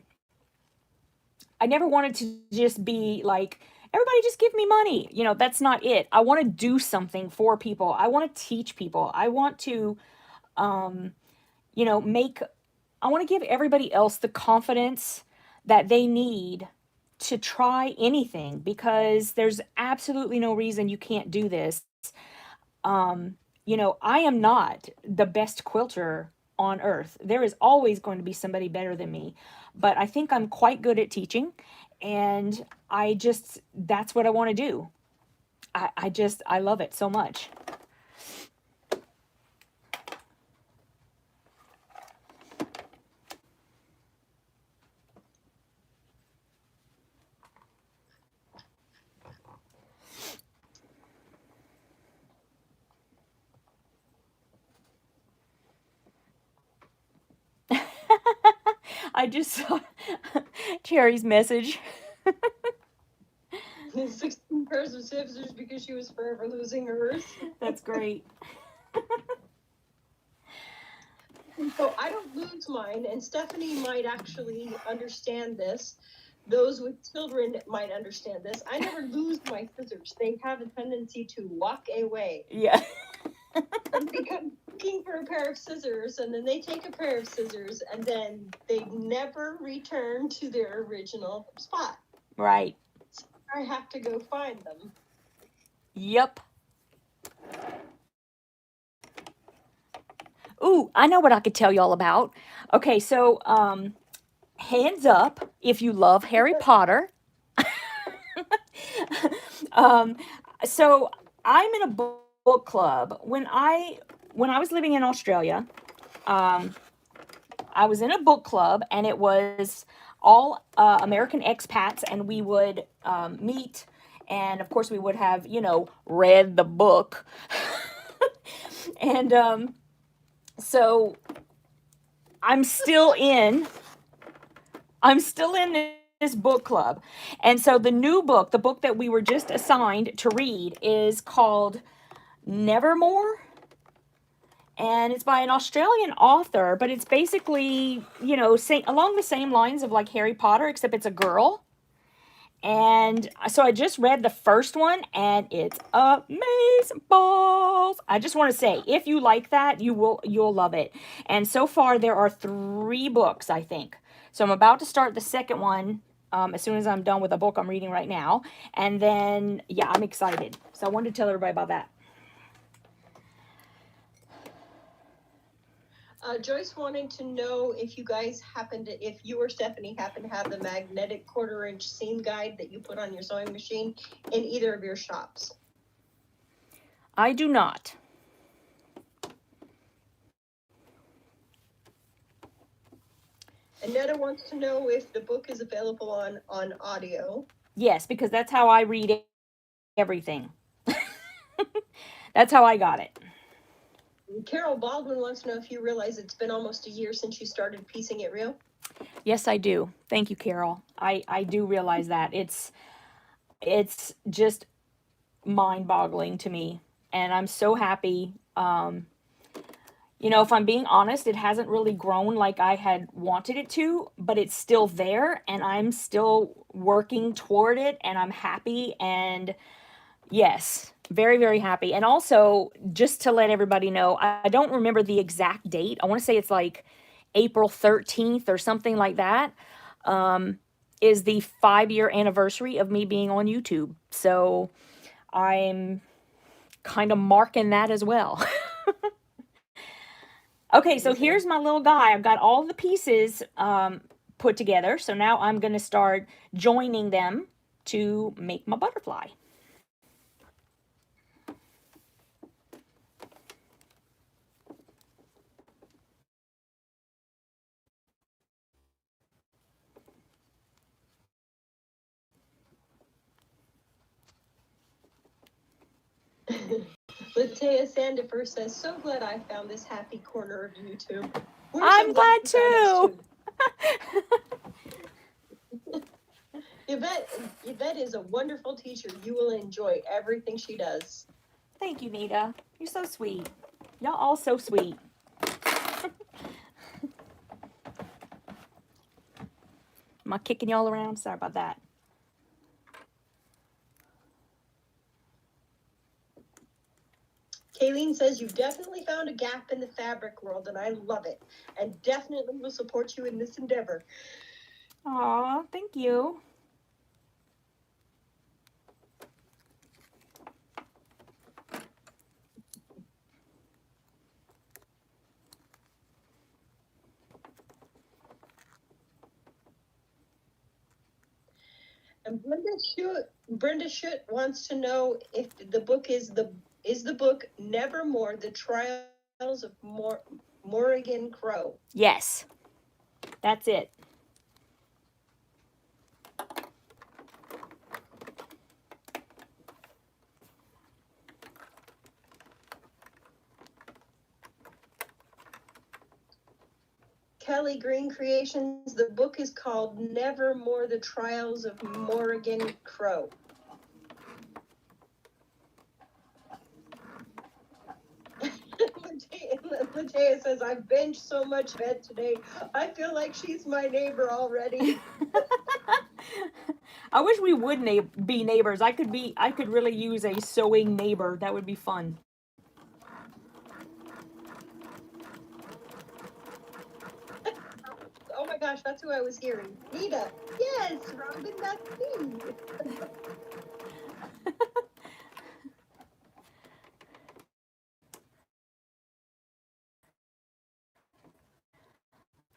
I never wanted to just be like, everybody just give me money. That's not it. I want to do something for people. I want to teach people. I want to, make, I want to give everybody else the confidence that they need to try anything, because there's absolutely no reason you can't do this. I am not the best quilter on earth. There is always going to be somebody better than me. But I think I'm quite good at teaching. And that's what I want to do. I love it so much. I just saw Cherry's message. 16 pairs of scissors because she was forever losing hers. That's great. So I don't lose mine, and Stephanie might actually understand this. Those with children might understand this. I never lose my scissors. They have a tendency to walk away. Yeah. Somebody comes looking for a pair of scissors, and then they take a pair of scissors, and then they never return to their original spot. Right. So I have to go find them. Yep. Ooh, I know what I could tell y'all about. Okay, so hands up if you love Harry Potter. So I'm in a book club. When I was living in Australia, I was in a book club, and it was all American expats, and we would meet, and of course we would have read the book. And so I'm still in this book club. And so the new book, the book that we were just assigned to read, is called Nevermore. And it's by an Australian author, but it's basically, along the same lines of like Harry Potter, except it's a girl. And so I just read the first one, and it's amazing balls. I just want to say, if you like that, you'll love it. And so far there are 3 books, I think. So I'm about to start the second one as soon as I'm done with the book I'm reading right now. And then, yeah, I'm excited. So I wanted to tell everybody about that. Joyce wanted to know if if you or Stephanie happen to have the magnetic 1/4-inch seam guide that you put on your sewing machine in either of your shops. I do not. Annetta wants to know if the book is available on audio. Yes, because that's how I read everything. That's how I got it. Carol Baldwin wants to know if you realize it's been almost a year since you started Piecing It Real. Yes, I do. Thank you, Carol. I do realize that. It's just mind-boggling to me, and I'm so happy. You know, if I'm being honest, it hasn't really grown like I had wanted it to, but it's still there and I'm still working toward it and I'm happy and yes, very, very happy. And also, just to let everybody know, I don't remember the exact date. I want to say it's like April 13th or something like that, is the 5-year anniversary of me being on YouTube. So I'm kind of marking that as well. Okay, so here's my little guy. I've got all the pieces put together. So now I'm going to start joining them to make my butterfly. Latea Sandifer says, so glad I found this happy corner of YouTube. We're I'm so glad you found too. us Yvette is a wonderful teacher. You will enjoy everything she does. Thank you, Nita. You're so sweet. Y'all all so sweet. Am I kicking y'all around? Sorry about that. Kayleen says, you've definitely found a gap in the fabric world, and I love it, and definitely will support you in this endeavor. Aw, thank you. And Brenda Schutt wants to know if the book is the book Nevermore, The Trials of Morrigan Crow. Yes, that's it. Kelly Green Creations, the book is called Nevermore, The Trials of Morrigan Crow. Latea says, I've binged so much Yvette today. I feel like she's my neighbor already. I wish we would be neighbors. I could really use a sewing neighbor. That would be fun. Oh my gosh, that's who I was hearing. Nita. Yes, Robin, that's me.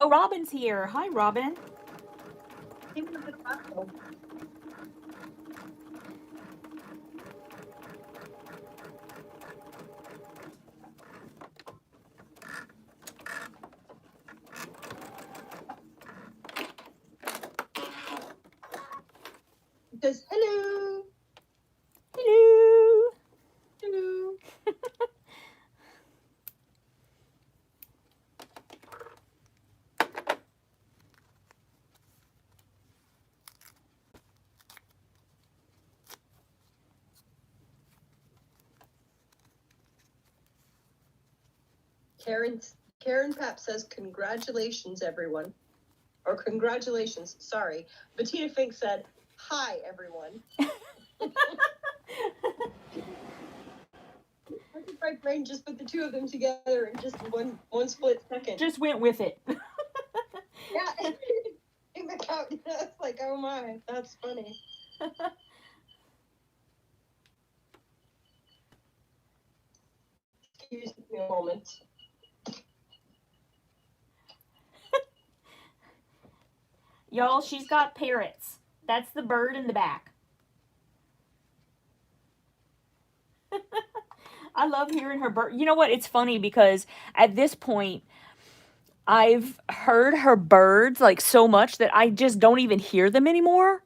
Oh, Robin's here. Hi, Robin. Because hello. Hello. Hello. Karen Papp says, congratulations, everyone. Or congratulations, sorry. Bettina Fink said, hi, everyone. My brain just put the two of them together in just one split second. Just went with it. Yeah. It's like, oh my, that's funny. Excuse me a moment. Y'all, she's got parrots. That's the bird in the back. I love hearing her bird. You know what? It's funny because at this point, I've heard her birds like so much that I just don't even hear them anymore.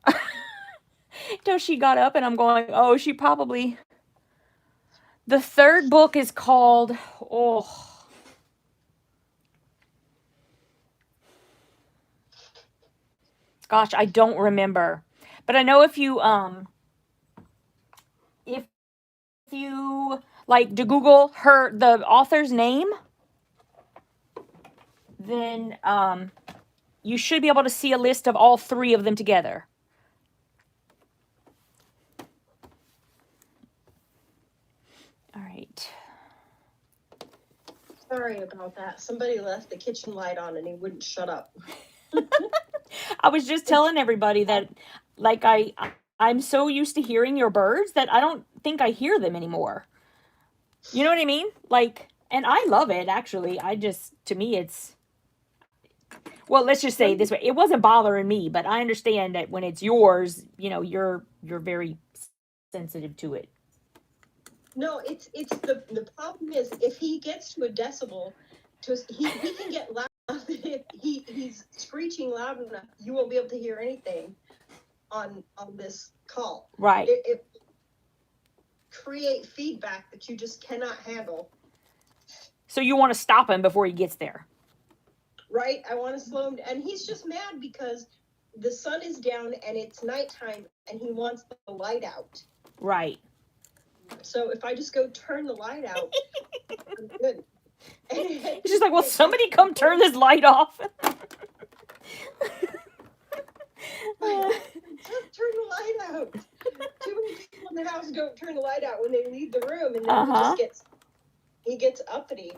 Till she got up and I'm going, oh, she probably... The third book is called, oh... Gosh, I don't remember. But I know if you like to Google the author's name, then you should be able to see a list of all 3 of them together. All right. Sorry about that. Somebody left the kitchen light on and he wouldn't shut up. I was just telling everybody that, like, I'm so used to hearing your birds that I don't think I hear them anymore. You know what I mean? Like, and I love it, actually. To me, it's, well, let's just say it this way. It wasn't bothering me, but I understand that when it's yours, you're very sensitive to it. No, it's the problem is if he gets to a decibel, he can get loud. If he's screeching loud enough, you won't be able to hear anything on this call. Right. It create feedback that you just cannot handle. So you want to stop him before he gets there. Right? I want to slow him down. And he's just mad because the sun is down and it's nighttime and he wants the light out. Right. So if I just go turn the light out, I'm good. It's just like, well, somebody come turn this light off. Just turn the light out. Too many people in the house don't turn the light out when they leave the room, and then he gets uppity.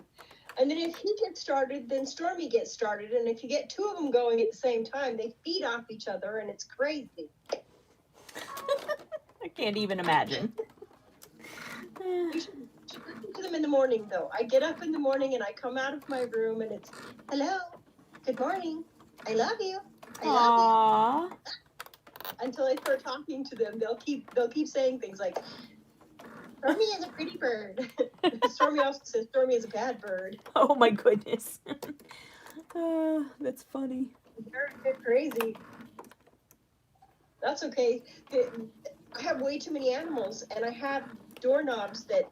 And then if he gets started, then Stormy gets started. And if you get 2 of them going at the same time, they feed off each other, and it's crazy. I can't even imagine. You should listen to them in the morning, though. I get up in the morning and I come out of my room and it's, hello, good morning, I love you, I love you. Until I start talking to them, they'll keep saying things like, Stormy is a pretty bird. Stormy also says Stormy is a bad bird. Oh my goodness. That's funny. They're crazy. That's okay. I have way too many animals, and I have doorknobs that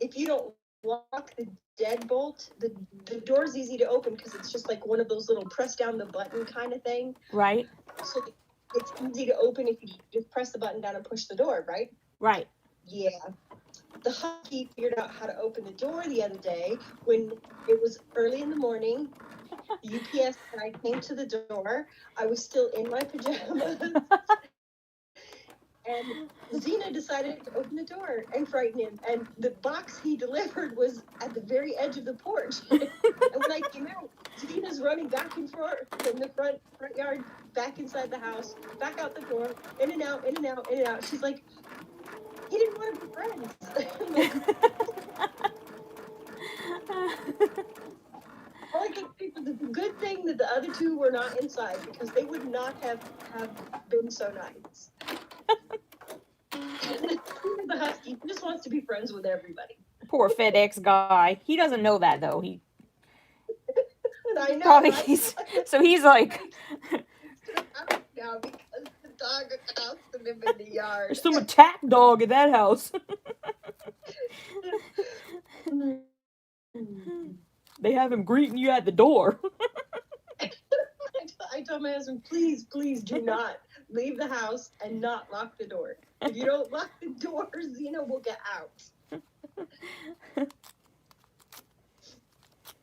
if you don't lock the deadbolt, the door's easy to open because it's just like one of those little press down the button kind of thing. Right. So it's easy to open if you just press the button down and push the door, right? Right. Yeah. The husky figured out how to open the door the other day when it was early in the morning. The UPS guy came to the door. I was still in my pajamas. And Zena decided to open the door and frighten him. And the box he delivered was at the very edge of the porch. And when I came out, Zena's running back and forth from the front yard, back inside the house, back out the door, in and out, in and out, in and out. She's like, he didn't want to be friends. All I can think was it's a good thing that the other 2 were not inside because they would not have been so nice. The husky just wants to be friends with everybody. Poor FedEx guy. He doesn't know that though. I know. Probably right? so he's like, now because the dog accosted him in the yard. there's some attack dog in that house. They have him greeting you at the door. I told my husband, please do not leave the house and not lock the door. If you don't lock the door, Zena will get out.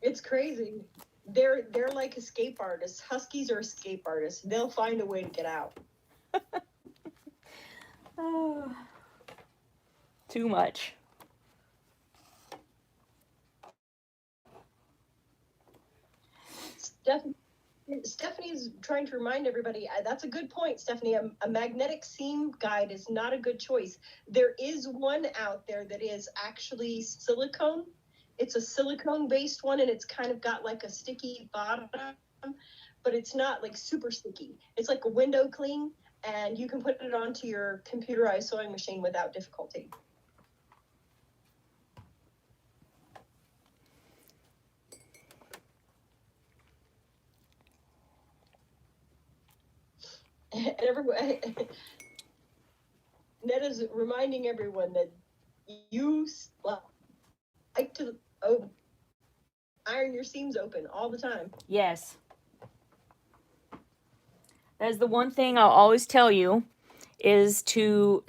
It's crazy. They're like escape artists. Huskies are escape artists. They'll find a way to get out. Too much. Stephanie's trying to remind everybody, that's a good point, Stephanie. A magnetic seam guide is not a good choice. There is one out there that is actually silicone. It's a silicone based one and it's kind of got like a sticky bottom, but it's not like super sticky. It's like a window clean and you can put it onto your computerized sewing machine without difficulty. And everyone, Ned is reminding everyone that you like to iron your seams open all the time. Yes. That's the one thing I'll always tell you is to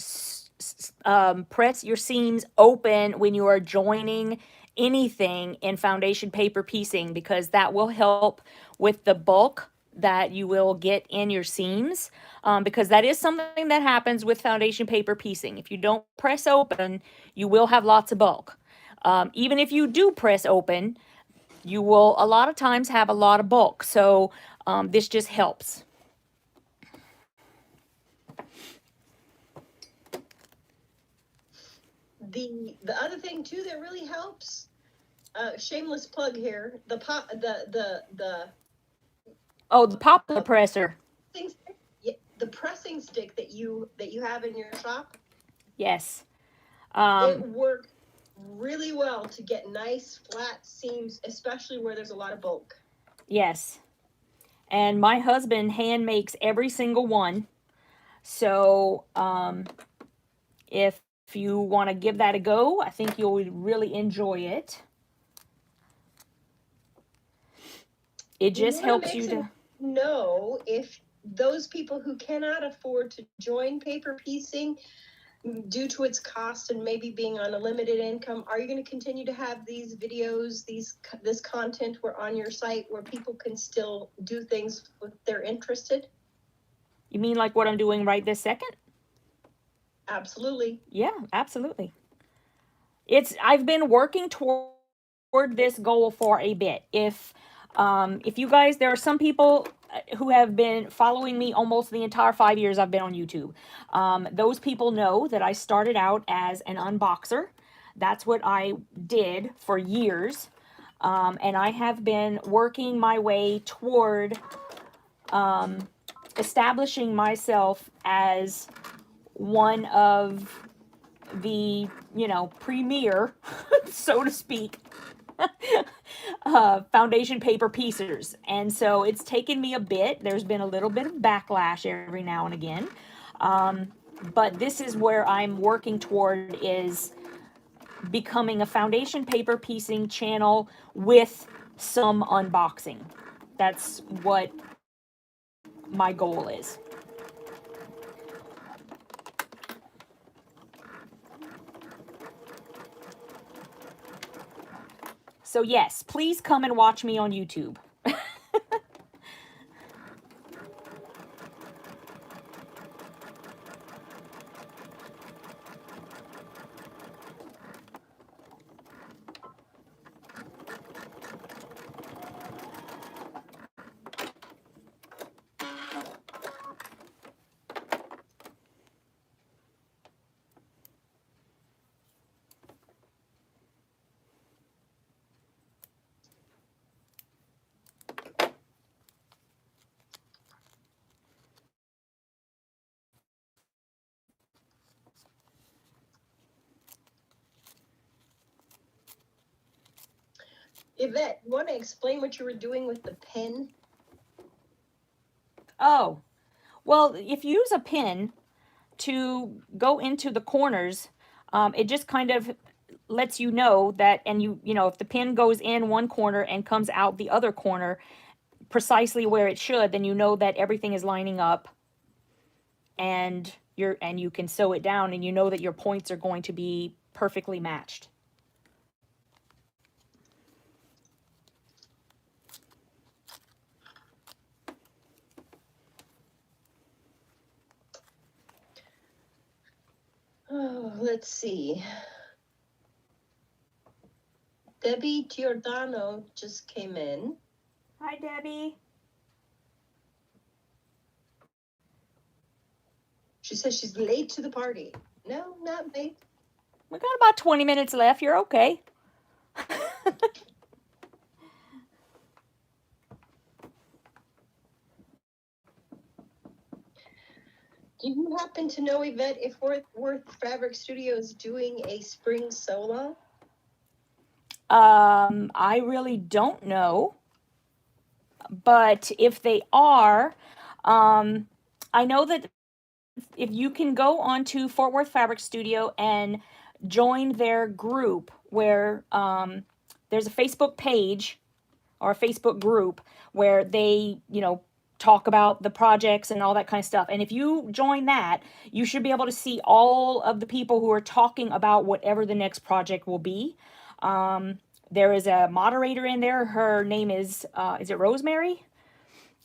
press your seams open when you are joining anything in foundation paper piecing because that will help with the bulk that you will get in your seams, because that is something that happens with foundation paper piecing. If you don't press open, you will have lots of bulk. Even if you do press open, you will a lot of times have a lot of bulk. So this just helps. The other thing too that really helps, shameless plug here, the Oh, the poplar presser. things, the pressing stick that you have in your shop. Yes. It works really well to get nice flat seams, especially where there's a lot of bulk. Yes. And my husband hand makes every single one. So if you want to give that a go, I think you'll really enjoy it. It just helps you to know if those people who cannot afford to join paper piecing due to its cost and maybe being on a limited income, are you going to continue to have these videos, this content on your site where people can still do things if they're interested? You mean like what I'm doing right this second? Absolutely. Yeah, absolutely. I've been working toward this goal for a bit. If you guys, there are some people who have been following me almost the entire 5 years I've been on YouTube. Those people know that I started out as an unboxer. That's what I did for years. And I have been working my way toward establishing myself as one of the, premier, so to speak, foundation paper piecers. And so it's taken me a bit. There's been a little bit of backlash every now and again. But this is where I'm working toward, is becoming a foundation paper piecing channel with some unboxing. That's what my goal is. So yes, please come and watch me on YouTube. Yvette, you want to explain what you were doing with the pen? Oh, well, if you use a pin to go into the corners, it just kind of lets you know that, and if the pin goes in one corner and comes out the other corner precisely where it should, then you know that everything is lining up, and you can sew it down, and you know that your points are going to be perfectly matched. Oh, let's see. Debbie Giordano just came in. Hi, Debbie. She says she's late to the party. No, not late. We got about 20 minutes left. You're okay. Do you happen to know, Yvette, if Worth Fabric Studio is doing a spring sew-along? I really don't know. But if they are, I know that if you can go onto Fort Worth Fabric Studio and join their group, where there's a Facebook page or a Facebook group where they, talk about the projects and all that kind of stuff. And if you join that, you should be able to see all of the people who are talking about whatever the next project will be. There is a moderator in there. Her name is it Rosemary?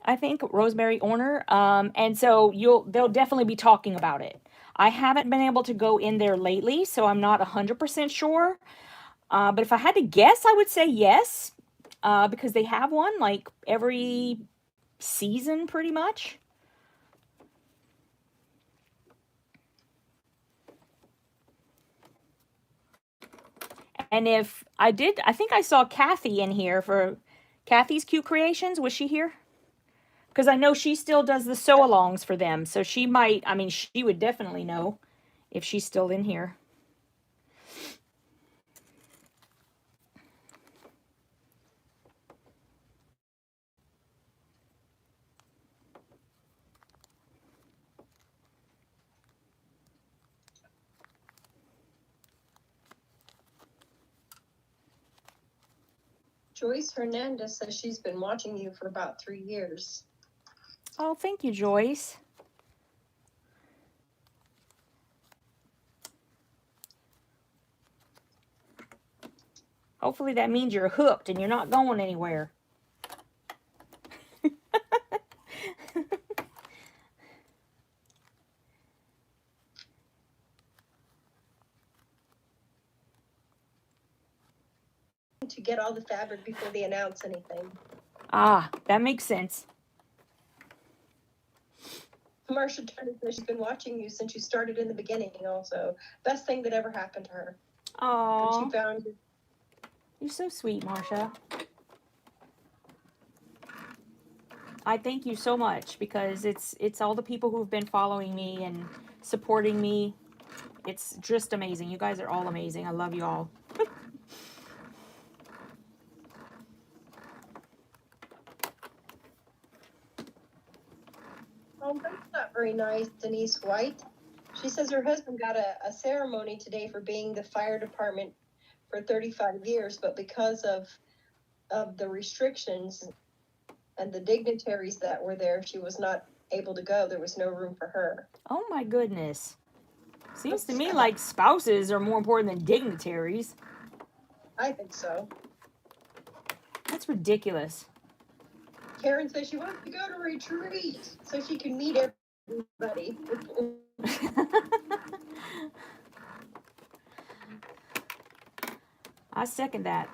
I think, Rosemary Orner. And so they'll definitely be talking about it. I haven't been able to go in there lately, so I'm not 100% sure. But if I had to guess, I would say yes, because they have one like every season pretty much. And if I did, I think I saw Kathy in here for Kathy's Cute Creations. Was she here? Because I know she still does the sew-alongs for them. So she might, I mean, she would definitely know if she's still in here. Joyce Hernandez says she's been watching you for about 3 years. Oh, thank you, Joyce. Hopefully that means you're hooked and you're not going anywhere. To get all the fabric before they announce anything. Ah, that makes sense. Marsha Turner says she's been watching you since you started in the beginning also. Best thing that ever happened to her. Oh, She found you. You're so sweet, Marsha. I thank you so much because it's all the people who've been following me and supporting me. It's just amazing. You guys are all amazing. I love you all. Oh, that's not very nice, Denise White. She says her husband got a ceremony today for being the fire department for 35 years, but because of the restrictions and the dignitaries that were there, she was not able to go. There was no room for her. Oh my goodness. Seems to me like spouses are more important than dignitaries. I think so. That's ridiculous. Karen says she wants to go to a retreat so she can meet everybody. I second that.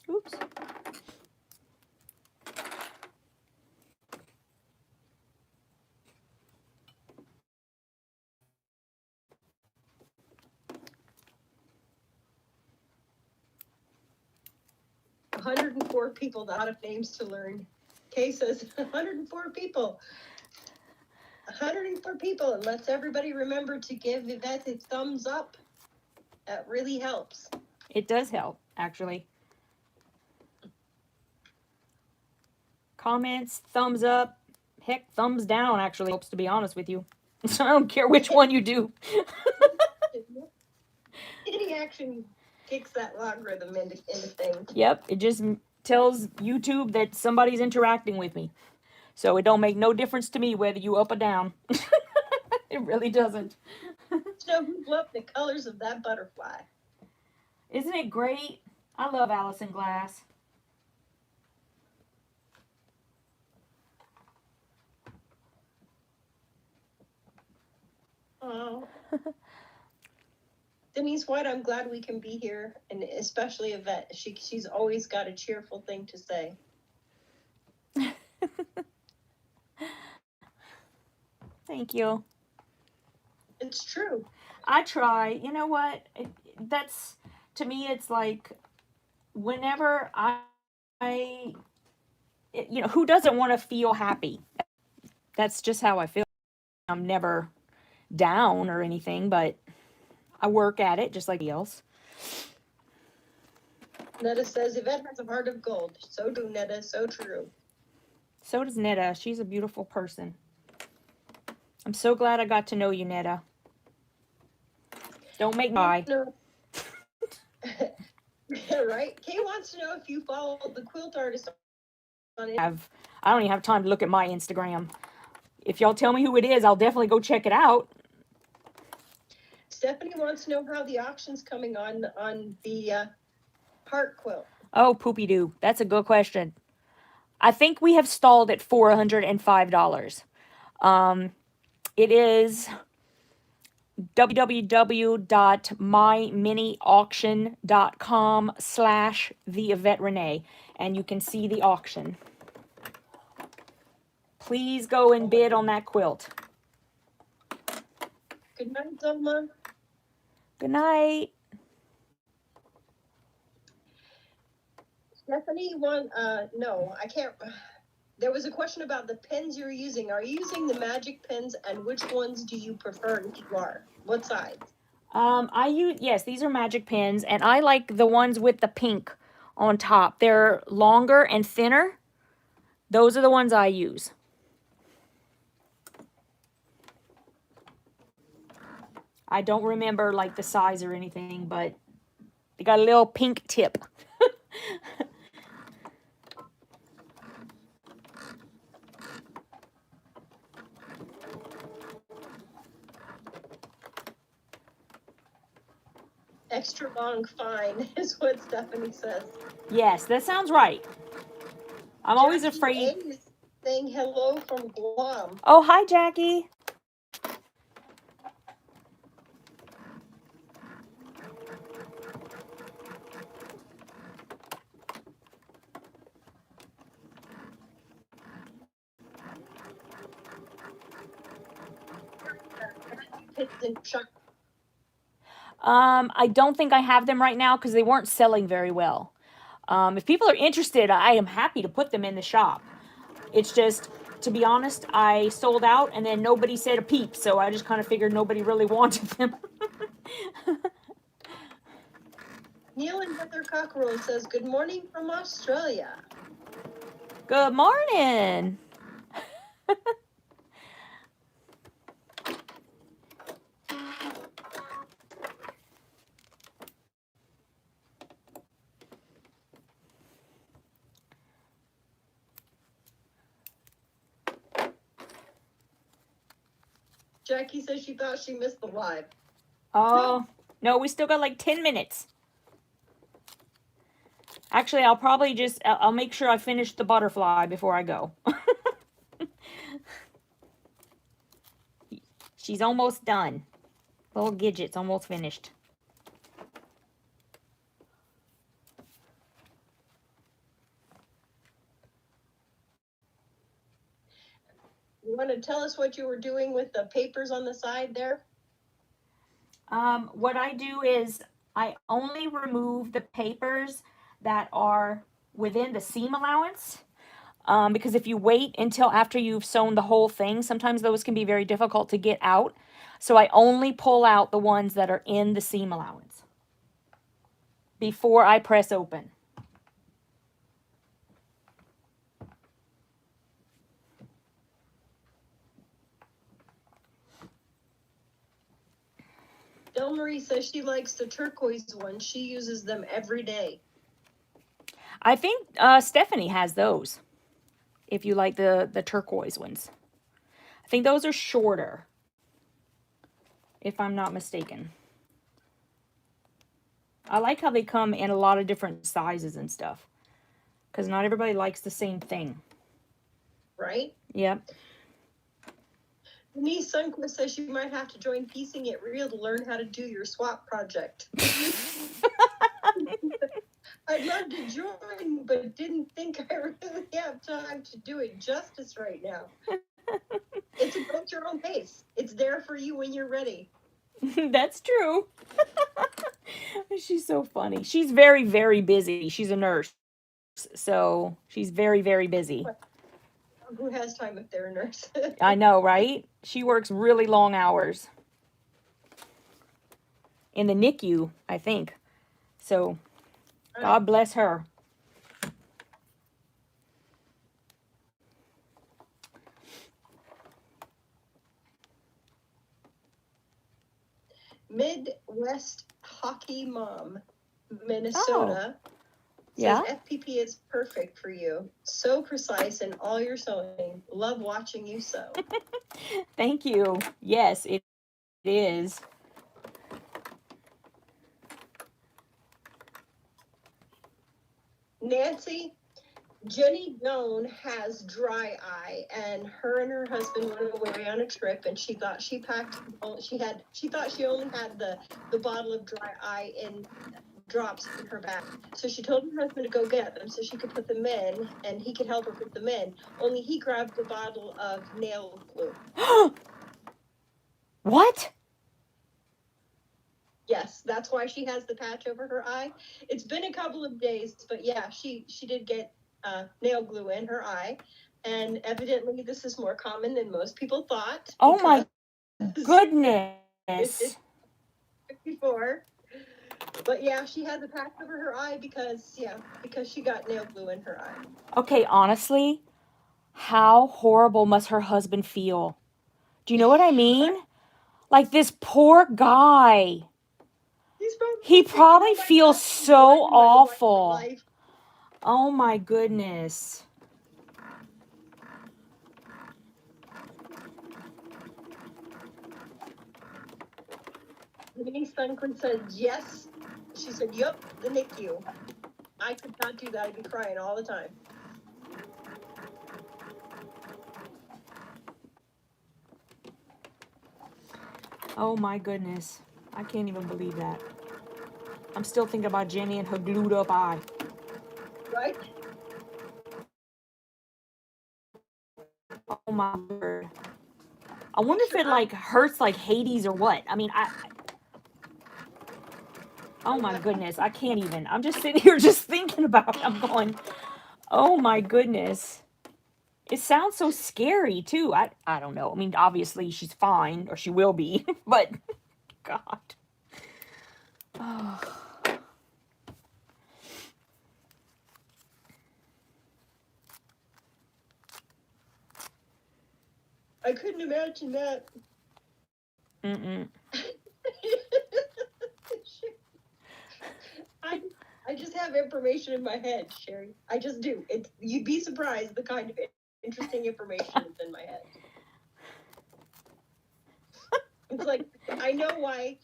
Oops. – 104 people, the out of names to learn. Kay says 104 people. 104 people, and let's everybody remember to give Yvette a thumbs up. That really helps. It does help, actually. Comments, thumbs up, heck, thumbs down actually helps, to be honest with you. So I don't care which one you do. Any action kicks that logarithm into things. Yep, it just tells YouTube that somebody's interacting with me. So it don't make no difference to me whether you up or down. It really doesn't. So who loved the colors of that butterfly? Isn't it great? I love Allison Glass. Oh. Denise White, I'm glad we can be here, and especially Yvette. She's always got a cheerful thing to say. Thank you. It's true. I try. You know what? That's, to me, it's like whenever I you know, who doesn't want to feel happy? That's just how I feel. I'm never down or anything, but I work at it just like else. Netta says, Yvette has a heart of gold. So do Netta, so true. So does Netta. She's a beautiful person. I'm so glad I got to know you, Netta. Don't make me cry. No. Right? Kay wants to know if you follow the quilt artist on it. I don't even have time to look at my Instagram. If y'all tell me who it is, I'll definitely go check it out. Stephanie wants to know how the auction's coming on the heart quilt. Oh, poopy doo. That's a good question. I think we have stalled at $405. It is www.myminiauction.com/TheYvetteRene, and you can see the auction. Please go and bid on that quilt. Good night, Zelma. Good night. Stephanie no, I can't. There was a question about the pens you're using. Are you using the magic pens, and which ones do you prefer if you are? What size? Yes, these are magic pens, and I like the ones with the pink on top. They're longer and thinner. Those are the ones I use. I don't remember like the size or anything, but they got a little pink tip. Extra long fine is what Stephanie says. Yes, that sounds right. I'm always Jackie afraid. A is saying hello from Guam. Oh, hi, Jackie. I don't think I have them right now because they weren't selling very well. If people are interested, I am happy to put them in the shop. It's just, to be honest, I sold out and then nobody said a peep, so I just kind of figured nobody really wanted them. Neil and Heather Cockerell says, good morning from Australia. Good morning. Jackie says she thought she missed the live. Oh, no, we still got like 10 minutes. Actually, I'll make sure I finish the butterfly before I go. She's almost done. Little Gidget's almost finished. You want to tell us what you were doing with the papers on the side there? What I do is I only remove the papers that are within the seam allowance. Because if you wait until after you've sewn the whole thing, sometimes those can be very difficult to get out. So I only pull out the ones that are in the seam allowance before I press open. Del Marie says she likes the turquoise ones. She uses them every day. I think Stephanie has those, if you like the turquoise ones. I think those are shorter, if I'm not mistaken. I like how they come in a lot of different sizes and stuff, because not everybody likes the same thing. Right? Yep. Denise Sunquist says she might have to join Piecing It Real to learn how to do your swap project. I'd love to join, but didn't think I really have time to do it justice right now. It's about your own pace. It's there for you when you're ready. That's true. She's so funny. She's very, very busy. She's a nurse. so she's very, very busy. Who has time if they're a nurse? I know, right? She works really long hours in the NICU, I think. So God bless her. Midwest Hockey Mom, Minnesota, Yeah. says FPP is perfect for you. So precise in all your sewing. Love watching you sew. Thank you. Yes, it is. Nancy, Jenny Doan has dry eye, and her husband went away on a trip, and she thought she packed. She thought she only had the bottle of dry eye in drops in her bag. So she told her husband to go get them so she could put them in, and he could help her put them in. Only he grabbed the bottle of nail glue. What? Yes, that's why she has the patch over her eye. It's been a couple of days, but yeah, she did get nail glue in her eye, and evidently this is more common than most people thought. Oh my goodness. Before, but yeah, she had the patch over her eye because she got nail glue in her eye. Okay, honestly, how horrible must her husband feel? Do you know what I mean? Like this poor guy. He probably feels so awful. Oh my goodness. Denise Duncan said yes. She said, "Yup, the NICU. I could not do that. I'd be crying all the time." Oh my goodness. I can't even believe that. I'm still thinking about Jenny and her glued up eye. Right? Oh my word. I wonder if it like hurts like Hades or what. I mean, oh my goodness. I can't even. I'm just sitting here just thinking about it. I'm going, oh my goodness. It sounds so scary too. I don't know. I mean, obviously she's fine, or she will be, but God. Oh. I couldn't imagine that. Mm-mm. I just have information in my head, Sherry. I just do. You'd be surprised the kind of interesting information that's in my head. It's like I know why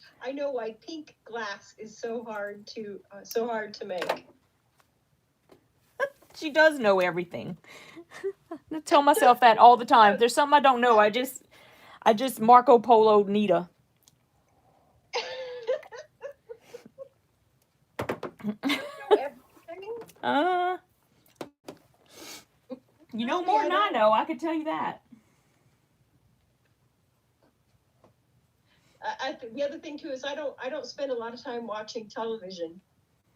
pink glass is so hard to make. She does know everything. I tell myself that all the time. If there's something I don't know, I just Marco Polo Nita. You know more than I know. I could tell you that. The other thing too is I don't spend a lot of time watching television.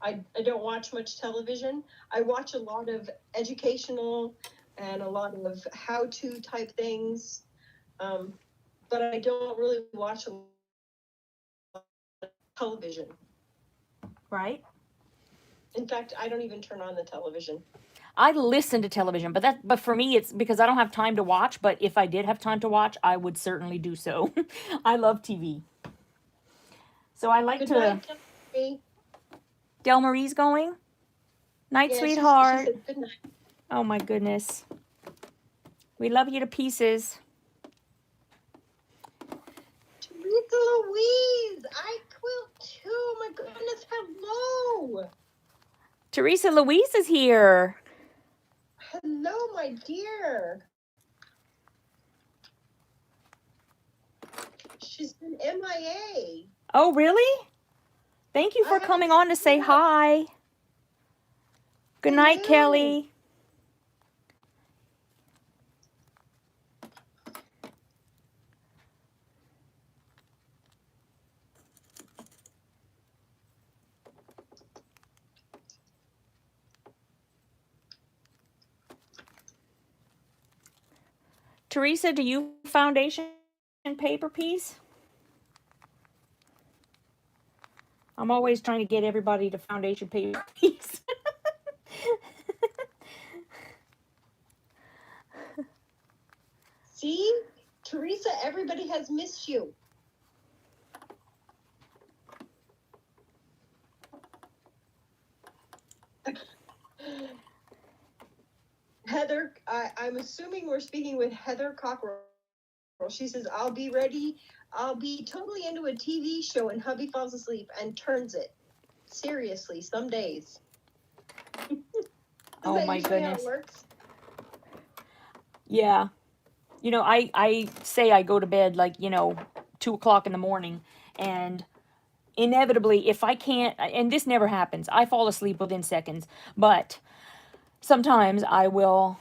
I don't watch much television. I watch a lot of educational and a lot of how-to type things, but I don't really watch a lot of television. Right. In fact, I don't even turn on the television. I listen to television, but for me it's because I don't have time to watch, but if I did have time to watch, I would certainly do so. I love TV. So I like to Del Marie's going? Night, sweetheart. She said good night. Oh my goodness. We love you to pieces. Teresa Louise, I quilt too. Oh my goodness, hello. Teresa Louise is here. Hello, my dear. She's been MIA. Oh, really? Thank you for coming on to say hi. Good night, Kelly. Teresa, do you foundation paper piece? I'm always trying to get everybody to foundation paper piece. See, Teresa, everybody has missed you. Heather, I'm assuming we're speaking with Heather Cockrell. She says, I'll be ready. I'll be totally into a TV show and hubby falls asleep and turns it. Seriously, some days. Oh my usually goodness. how it works? Yeah. You know, I say I go to bed like, 2 o'clock in the morning, and inevitably, if I can't, and this never happens, I fall asleep within seconds, but sometimes I will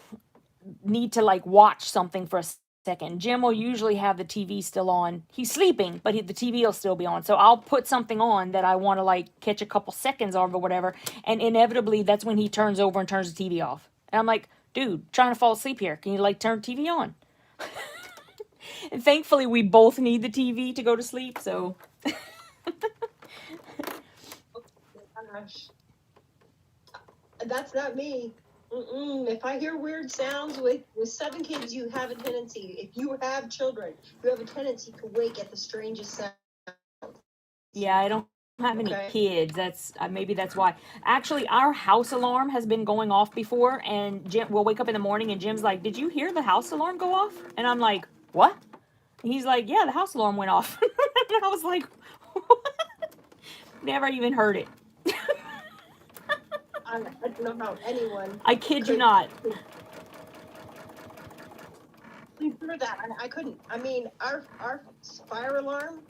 need to like watch something for a second. Jim will usually have the TV still on. He's sleeping, but the TV will still be on. So I'll put something on that I want to like catch a couple seconds of or whatever, and inevitably that's when he turns over and turns the TV off. And I'm like, dude, trying to fall asleep here. Can you like turn the TV on? And thankfully we both need the TV to go to sleep, so Gosh. That's not me. If I hear weird sounds with 7 kids, you have a tendency, if you have children, you have a tendency to wake at the strangest sound. yeah, I don't have any Okay. kids. That's maybe that's why. Actually, our house alarm has been going off before, and Jim will wake up in the morning, and Jim's like, "Did you hear the house alarm go off?" And I'm like, "What?" And he's like, "Yeah, the house alarm went off." And I was like, "What?" Never even heard it. I don't know how anyone. I kid you could not. sleep through that. I couldn't. I mean, our fire alarm,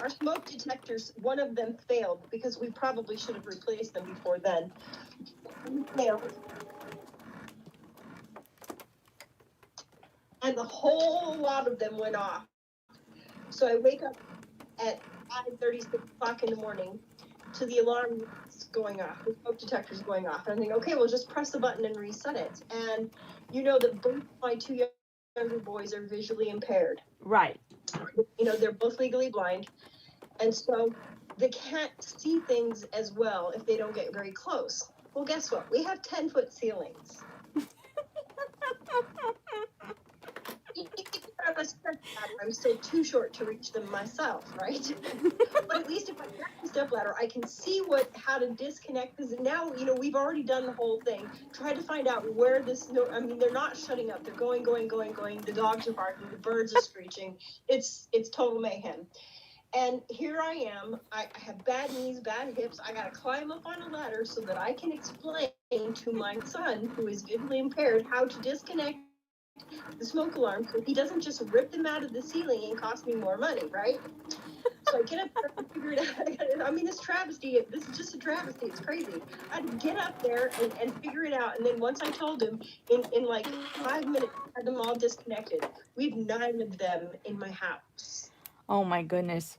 our smoke detectors, one of them failed because we probably should have replaced them before then. Failed. And the whole lot of them went off. So I wake up at 5:30, 6 o'clock in the morning to the alarm going off, the smoke detector's going off. And I think, okay, we'll just press the button and reset it. And you know that both my 2 younger boys are visually impaired. Right. You know, they're both legally blind. And so they can't see things as well if they don't get very close. Well, guess what? We have 10-foot ceilings. I'm still too short to reach them myself, right? But at least if I grab the stepladder, I can see how to disconnect this. And now, you know, we've already done the whole thing. Try to find out where this. No, I mean, they're not shutting up. They're going. The dogs are barking. The birds are screeching. It's total mayhem. And here I am. I have bad knees, bad hips. I got to climb up on a ladder so that I can explain to my son, who is visually impaired, how to disconnect the smoke alarm so he doesn't just rip them out of the ceiling and cost me more money, right? So I get up there and figure it out. I mean, this is just a travesty. It's crazy. I had to get up there and figure it out. And then once I told him, in like 5 minutes, I had them all disconnected. We have 9 of them in my house. Oh my goodness.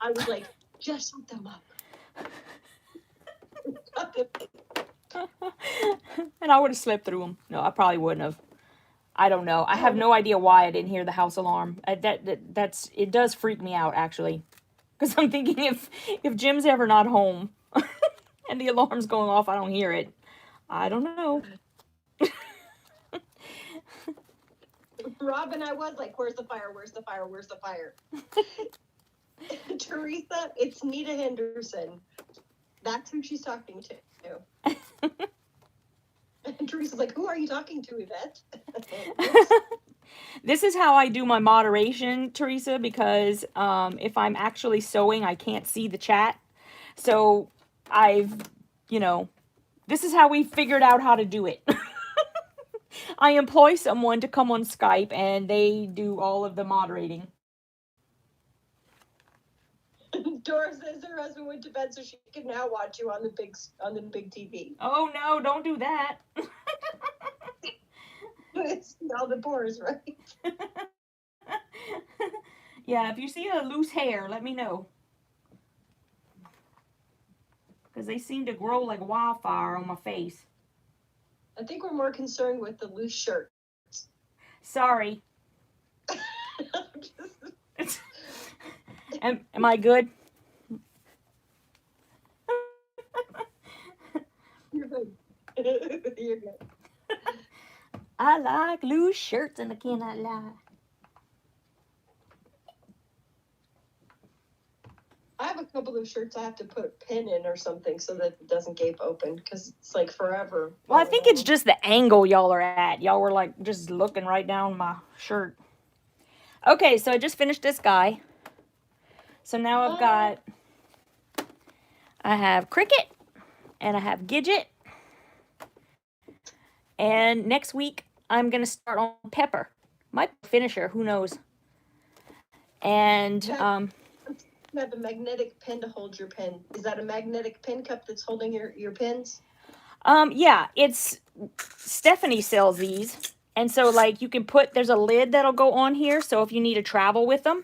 I was like, just set them up. And I would have slept through them. No, I probably wouldn't have. I don't know. I have no idea why I didn't hear the house alarm. That's it does freak me out actually, because I'm thinking if Jim's ever not home and the alarm's going off, I don't hear it. I don't know. Rob and I was like, where's the fire? Where's the fire? Where's the fire? Teresa, it's Nita Henderson. That's who she's talking to. And Teresa's like, who are you talking to, Yvette? This is how I do my moderation, Teresa, because if I'm actually sewing, I can't see the chat. So this is how we figured out how to do it. I employ someone to come on Skype and they do all of the moderating. Dora says her husband went to bed so she can now watch you on the big TV. Oh no, don't do that. Smell the pores, right? Yeah, if you see a loose hair, let me know. Because they seem to grow like wildfire on my face. I think we're more concerned with the loose shirt. Sorry. Am I good? You're good. You're good. I like loose shirts and I cannot lie. I have a couple of shirts I have to put a pin in or something so that it doesn't gape open because it's like forever. Well, I think it's just the angle y'all are at. Y'all were like just looking right down my shirt. Okay, so I just finished this guy. So now I have Cricket and I have Gidget. And next week I'm going to start on Pepper. Might finish her, who knows. And You have a magnetic pin to hold your pen. Is that a magnetic pin cup that's holding your pins? yeah, it's Stephanie sells these. And so like you can put, there's a lid that'll go on here. So if you need to travel with them,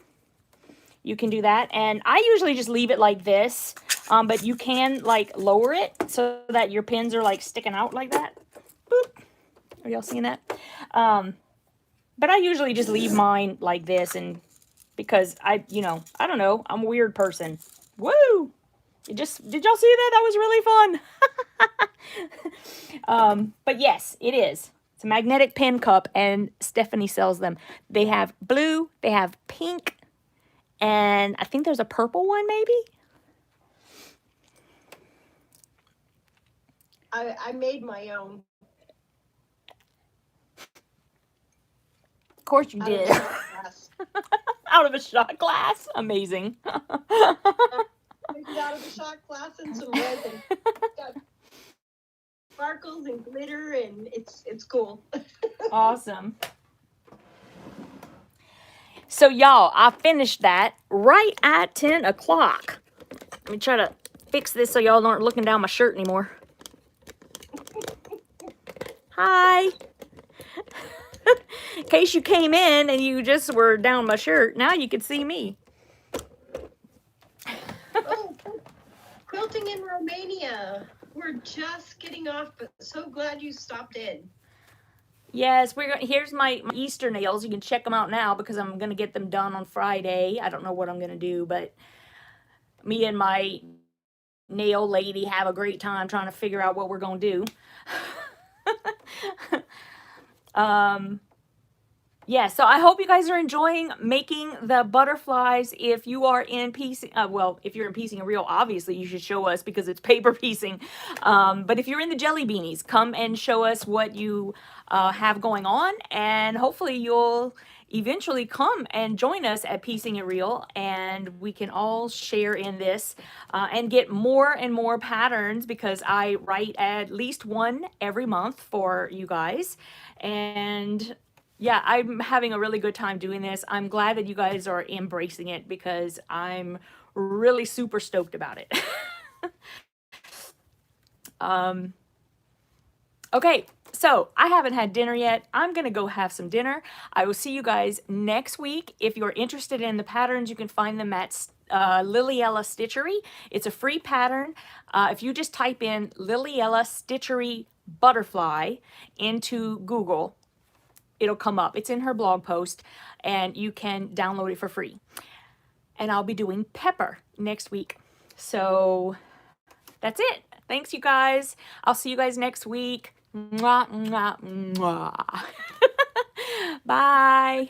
you can do that. And I usually just leave it like this. But you can like lower it so that your pins are like sticking out like that. Boop. Are y'all seeing that? But I usually just leave mine like this, and because I don't know, I'm a weird person. Woo! Did y'all see that? That was really fun. But yes, it is. It's a magnetic pen cup, and Stephanie sells them. They have blue, they have pink, and I think there's a purple one maybe. I made my own. Of course you did. Out of a shot glass. Amazing. Out of a shot glass and some resin. Got sparkles and glitter, and it's cool. Awesome. So y'all, I finished that right at 10 o'clock. Let me try to fix this so y'all aren't looking down my shirt anymore. Hi. In case you came in and you just were down my shirt, now you can see me. Oh, quilting in Romania. We're just getting off, but so glad you stopped in. Yes, here's my Easter nails. You can check them out now because I'm going to get them done on Friday. I don't know what I'm going to do, but me and my nail lady have a great time trying to figure out what we're going to do. Yeah, so I hope you guys are enjoying making the butterflies. If you are in piecing, well, if you're in piecing and reel, obviously you should show us because it's paper piecing. But if you're in the jelly beanies, come and show us what you have going on, and hopefully you'll eventually come and join us at Piecing and Reel, and we can all share in this and get more and more patterns, because I write at least one every month for you guys. And yeah, I'm having a really good time doing this. I'm glad that you guys are embracing it because I'm really super stoked about it. Okay, so I haven't had dinner yet. I'm going to go have some dinner. I will see you guys next week. If you're interested in the patterns, you can find them at Lillyella Stitchery. It's a free pattern. If you just type in Lillyella Stitchery butterfly into Google, it'll come up. It's in her blog post, and you can download it for free. And I'll be doing Pepper next week. So that's it. Thanks, you guys. I'll see you guys next week. Mwah, mwah, mwah. Bye.